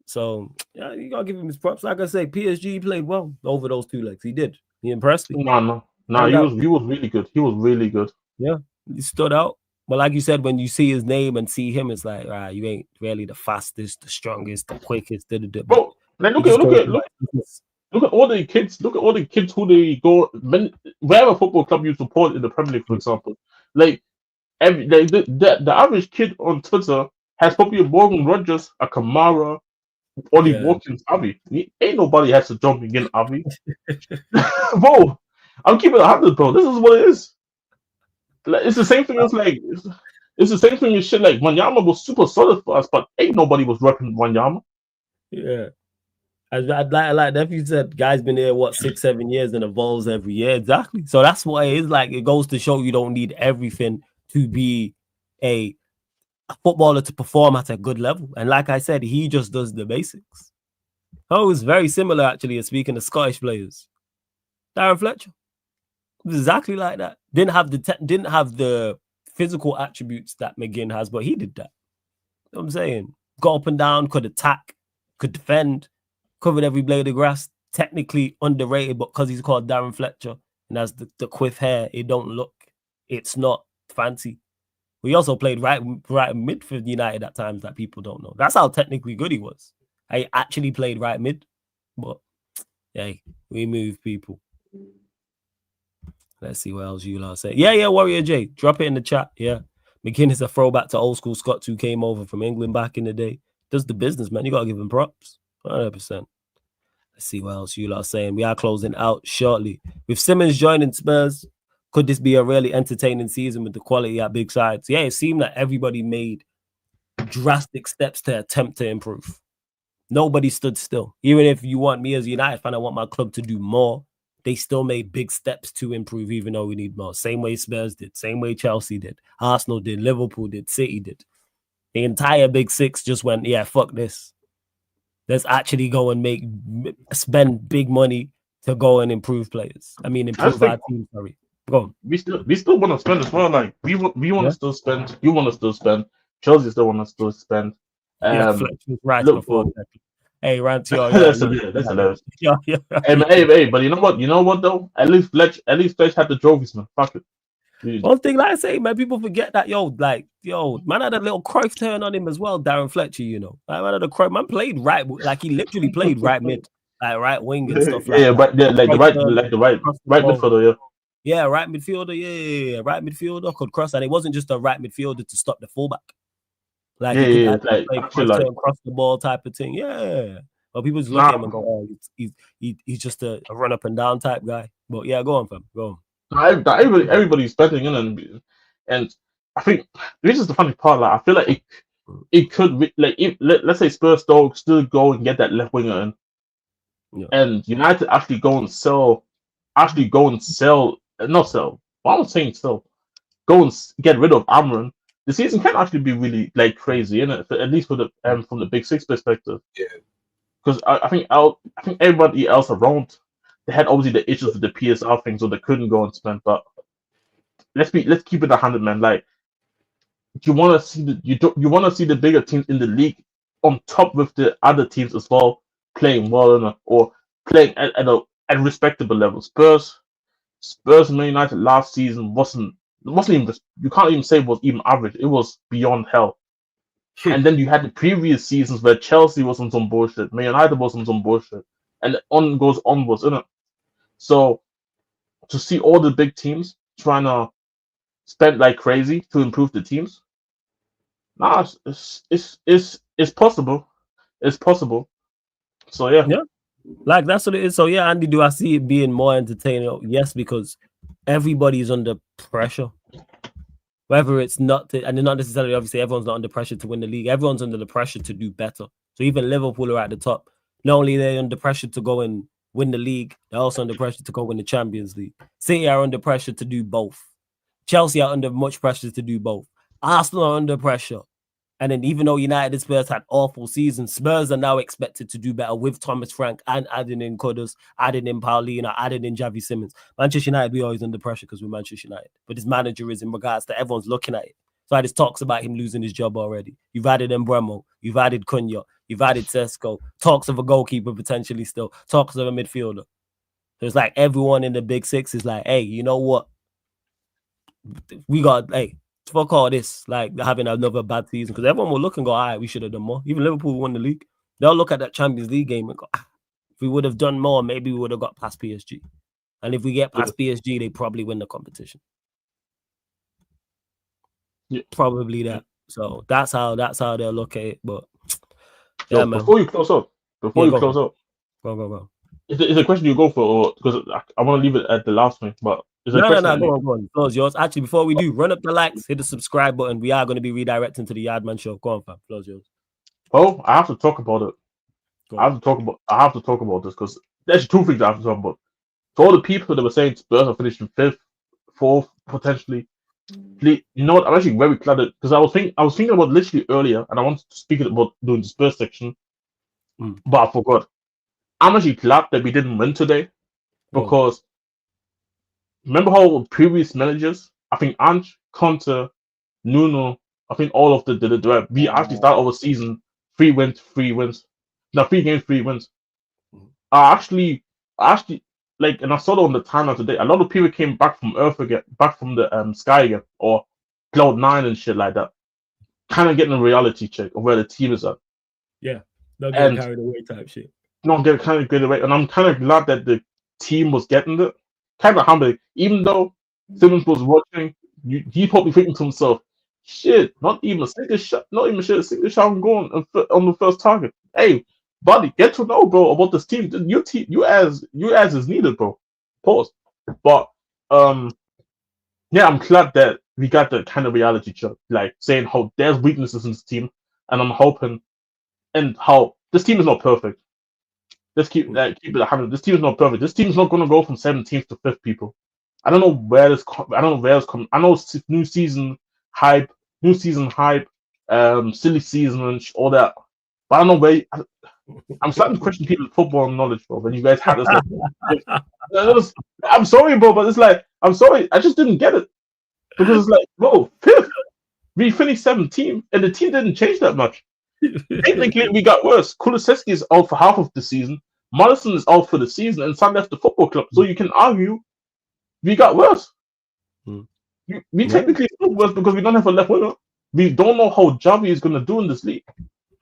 [SPEAKER 1] So yeah, you gotta give him his props. Like I say, PSG played well over those 2 legs. He did. He impressed me.
[SPEAKER 3] No.
[SPEAKER 1] Stand out.
[SPEAKER 3] He was really good. He was really good.
[SPEAKER 1] Yeah, he stood out. But like you said, when you see his name and see him, it's like, right, you ain't really the fastest, the strongest, the quickest.
[SPEAKER 3] Bro, like look at all the kids. Look at all the kids who they go. Wherever football club you support in the Premier League, for example, like the average kid on Twitter has probably a Morgan Rogers, a Kamara, Ollie Watkins, Avi. Ain't nobody has to jump again, Avi. Bro, I'm keeping 100, bro. This is what it is. Like, it's the same thing as like it's the same thing as shit. Like Wanyama was super solid for us, but ain't nobody was repping Wanyama.
[SPEAKER 1] Yeah. I'd like that. You said guy's been there 6-7 years and evolves every year. Exactly. So that's why it is like it goes to show you don't need everything to be a footballer to perform at a good level. And like I said, he just does the basics. Oh, it's very similar actually. Speaking of Scottish players, Darren Fletcher, exactly like that. Didn't have the physical attributes that McGinn has, but he did that. You know what I'm saying, got up and down, could attack, could defend, covered every blade of grass. Technically underrated, but because he's called Darren Fletcher and has the quiff hair, it's not fancy. We also played right mid for United at times that people don't know. That's how technically good he was. I actually played right mid, but hey, we move people. Let's see what else you lot say. Yeah, Warrior J, drop it in the chat. Yeah, McGinn is a throwback to old school Scott who came over from England back in the day. Does the business, man. You gotta give him props. 100%. Let's see what else you lot are saying. We are closing out shortly. With Simmons joining Spurs, could this be a really entertaining season with the quality at big sides? Yeah, it seemed like everybody made drastic steps to attempt to improve. Nobody stood still. Even if you want me as a United fan, I want my club to do more. They still made big steps to improve, even though we need more. Same way Spurs did, same way Chelsea did, Arsenal did, Liverpool did, City did. The entire Big Six just went, yeah, fuck this. Let's actually go and spend big money to go and improve players. I mean, improve our team. Sorry, go on.
[SPEAKER 3] We still want to spend as well. Like we want to still spend. You want to still spend. Chelsea still want to still spend.
[SPEAKER 1] Right before. Hey, Rant,
[SPEAKER 3] that's hilarious.
[SPEAKER 1] Yeah.
[SPEAKER 3] Hey, but you know what though? At least Fletch had the trophies, man. Fuck it.
[SPEAKER 1] One thing, like I say, man, people forget that, man had a little Cruyff turn on him as well, Darren Fletcher, you know. Like, man had a Cruyff, man played right, like he literally played right mid, like right wing and stuff like that.
[SPEAKER 3] But the right midfielder, yeah.
[SPEAKER 1] Yeah, right midfielder, yeah, right midfielder could cross, and it wasn't just a right midfielder to stop the fullback. Like he could cross the ball type of thing, yeah. But people just look at him and go, "Oh, he's just a run up and down type guy." But yeah, go on, fam, go on.
[SPEAKER 3] Everybody's betting in, and I think this is the funny part. Like, I feel like it could, like, let's say Spurs still go and get that left winger in, and United actually go and sell. Not sell. What I'm saying, sell. Go and get rid of Amron. The season can actually be really like crazy, innit? At least for the from the Big Six perspective.
[SPEAKER 2] Yeah.
[SPEAKER 3] Because I think everybody else around, they had obviously the issues with the PSR thing, so they couldn't go and spend. But let's keep it 100, man. Like, you want to see the bigger teams in the league on top with the other teams as well, playing well or playing at a respectable level. Spurs and Man United last season wasn't even, you can't even say it was even average. It was beyond hell. And then you had the previous seasons where Chelsea was on some bullshit, Man United was on some bullshit, and on goes onwards, isn't it? So to see all the big teams trying to spend like crazy to improve the teams, it's possible. It's possible. So yeah.
[SPEAKER 1] Like that's what it is. So yeah, Andy, do I see it being more entertaining? Yes, because everybody's under pressure. Whether it's not, and not necessarily, obviously, everyone's not under pressure to win the league. Everyone's under the pressure to do better. So So even Liverpool are at the top. Not only are they under pressure to go and win the league, they're also under pressure to go win the Champions League. City are under pressure to do both. Chelsea are under much pressure to do both. Arsenal are under pressure. And then even though United and Spurs had awful seasons, Spurs are now expected to do better with Thomas Frank and adding in Kudus, adding in Paulina, adding in Javi Simmons. Manchester United, we're always under pressure because we're Manchester United. But his manager is in regards to everyone's looking at it. So I just talks about him losing his job already. You've added Embremo, you've added Cunha, you've added Cesco, talks of a goalkeeper potentially still, talks of a midfielder. So it's like everyone in the big six is like, hey, you know what? We got, hey, fuck all this, like having another bad season, because everyone will look and go, all right, we should have done more. Even Liverpool won the league. They'll look at that Champions League game and go, if we would have done more, maybe we would have got past PSG. And if we get past PSG, they probably win the competition.
[SPEAKER 3] Yeah.
[SPEAKER 1] Probably that. So that's how they'll look at it. But
[SPEAKER 3] yeah, man. Before you close up,
[SPEAKER 1] go.
[SPEAKER 3] Is a question you go for, or because I want to leave it at the last one, but
[SPEAKER 1] no, go on. Floor's yours. Actually, before we do, run up the likes, hit the subscribe button. We are going to be redirecting to the Yardman Show. Go on, fam. Floor's yours.
[SPEAKER 3] Oh, I have to talk about it. I have to talk about this because there's two things I have to talk about. So all the people that were saying Spurs are finishing 5th, 4th, potentially. You know what? I'm actually very glad because I was thinking about literally earlier, and I wanted to speak about doing the Spurs section, but I forgot. I'm actually glad that we didn't win today because remember how previous managers, I think Ange, Conte, Nuno, I think all of the we actually start over season 3 wins. No, 3 games, 3 wins. I actually like, and I saw it on the timeline today. A lot of people came back from Earth again, back from the sky again, or Cloud 9 and shit like that. Kind of getting a reality check of where the team is at.
[SPEAKER 1] Yeah, not getting carried away type shit.
[SPEAKER 3] Not get kind of carried away, and I'm kind of glad that the team was getting it. Kind of humbling, even though Simmons was watching. He probably thinking to himself, "Shit, not even a single shot I'm going on the first target." Hey, buddy, get to know, bro, about this team. You as is needed, bro. Pause. But yeah, I'm glad that we got the kind of reality check, like saying how there's weaknesses in this team, and I'm hoping, and how this team is not perfect. Let's keep it 100. This team is not perfect. This team is not going to go from 17th to 5th, people. I don't know where this coming. I know new season hype, silly season and all that. But I don't know where. I'm starting to question people's football knowledge, bro. When you guys had this, I'm sorry, bro, but it's like, I'm sorry, I just didn't get it because it's like, bro, 5th. We finished 17th, and the team didn't change that much. Technically, we got worse. Kulusevski is out for half of the season. Madison is out for the season, and Sam left the football club. So you can argue we got worse. We technically still worse because we don't have a left winger. We don't know how Javi is going to do in this league.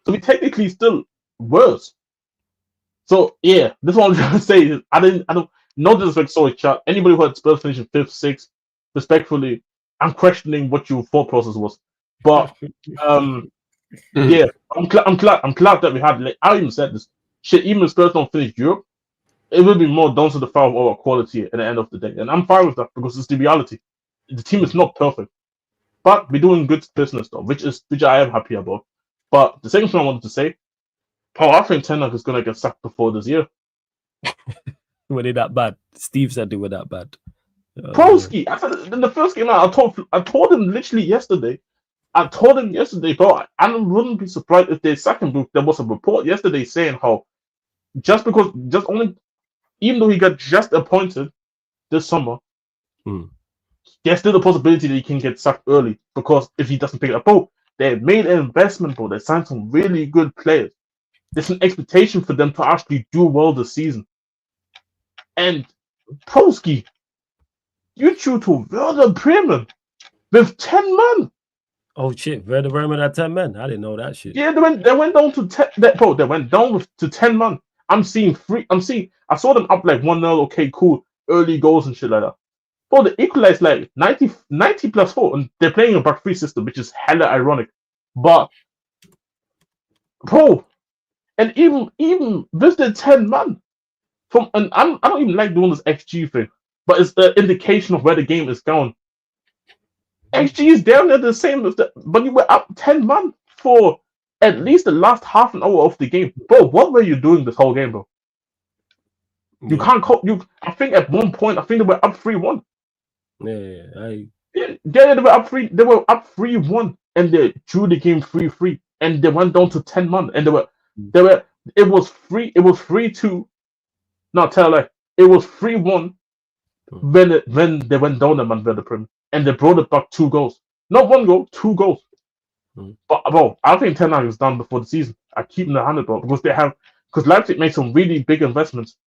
[SPEAKER 3] So we technically still worse. So yeah, this is what I'm trying to say. I don't no disrespect, sorry, chat. Anybody who had Spurs finishing 5th, 6th, respectfully, I'm questioning what your thought process was. But yeah, I'm glad that we had. Like, I even said this shit. Even if Spurs don't finish Europe, it will be more down to the foul of our quality at the end of the day, and I'm fine with that because it's the reality. The team is not perfect, but we're doing good business though, which I am happy about. But the second thing I wanted to say, I think Ten Hag is gonna get sacked before this year.
[SPEAKER 1] Were they that bad? Steve said they were that bad.
[SPEAKER 3] Broski, in the first game, I told him literally yesterday. I told him yesterday, bro, I wouldn't be surprised if they sack him. There was a report yesterday saying how even though he got just appointed this summer, there's still a possibility that he can get sacked early because if he doesn't pick it up, bro, they made an investment, bro. They signed some really good players. There's an expectation for them to actually do well this season. And Broski, you chew to Werder Bremen with 10 men.
[SPEAKER 1] Oh shit, Werder Bremen had 10 men. I didn't know that shit.
[SPEAKER 3] Yeah, they went down to 10. They went down to 10 men. I saw them up like 1-0. Okay, cool. Early goals and shit like that. Bro, they equalized like 90 plus 4, and they're playing a back 3 system, which is hella ironic. But bro, and even with the 10 man and I don't even like doing this XG thing, but it's the indication of where the game is going. XG is down there the same but you were up 10 man for at least the last half an hour of the game, bro. What were you doing this whole game, bro? You can't cope. I think at one point, I think they were up 3-1. They were up 3. They were up 3-1, and they drew the game 3-3, and they went down to 10 man, and they were. It was 3-2. Not tell like it was 3-1 when they went down the man the Premier, and they brought it back 2 goals. Not 1 goal, 2 goals. But bro, I think Ten Hag is done before the season. I keep in the 100, bro, because Leipzig made some really big investments,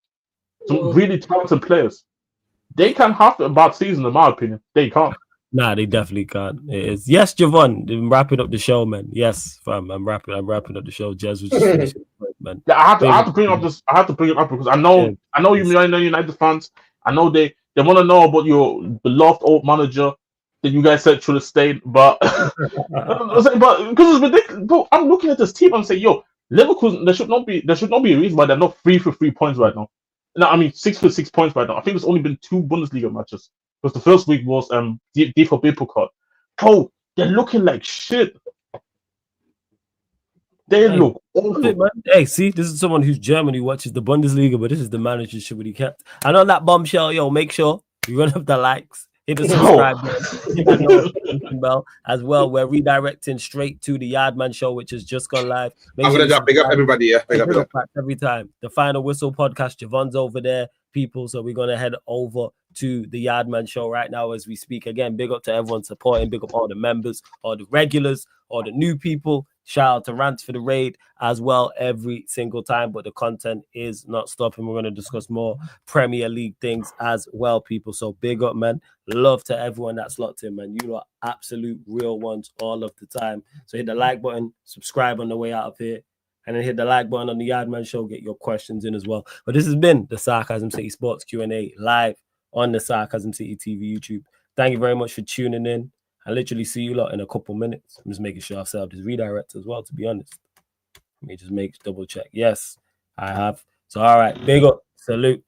[SPEAKER 3] some really talented players. They can't have a bad season, in my opinion. They can't.
[SPEAKER 1] Nah, they definitely can't. It is. Yes, Javon, I'm wrapping up the show, man. Yes, fam, I'm wrapping up the show. Jez was just finishing, man.
[SPEAKER 3] Yeah, I had to bring up this. I had to bring it up because I know you United fans. I know they want to know about your beloved old manager that you guys said should have stayed, but because it's ridiculous. Bro, I'm looking at this team and saying, yo, Liverpool. There should not be a reason why they're not 3 for 3 points right now. No, I mean 6 for 6 points right now. I think there's only been 2 Bundesliga matches. Because the first week was DVB Pokal. Bro, they're looking like shit. They look awful.
[SPEAKER 1] Hey, see, this is someone who's German who watches the Bundesliga, but this is the manager shit what he kept. And on that bombshell, yo, make sure you run up the likes, hit the subscribe button, hit the notification bell as well. We're redirecting straight to the Yardman show, which has just gone live.
[SPEAKER 2] I'm gonna big up everybody. Yeah, big up
[SPEAKER 1] every time. The Final Whistle podcast, Javon's over there, people. So we're gonna head over to the Yardman show right now as we speak. Again, big up to everyone supporting, big up all the members, all the regulars, all the new people. Shout out to Rants for the Raid as well every single time, but the content is not stopping. We're going to discuss more Premier League things as well, people. So big up, man. Love to everyone that's locked in, man. You are absolute real ones all of the time. So hit the like button, subscribe on the way out of here, and then hit the like button on the Yardman show. Get your questions in as well. But this has been the Sarcasm City Sports Q&A live on the Sarcasm City TV YouTube. Thank you very much for tuning in. I literally see you lot in a couple minutes. I'm just making sure I've set up this redirect as well, to be honest. Let me just double check. Yes, I have. So, all right. Big up. Salute.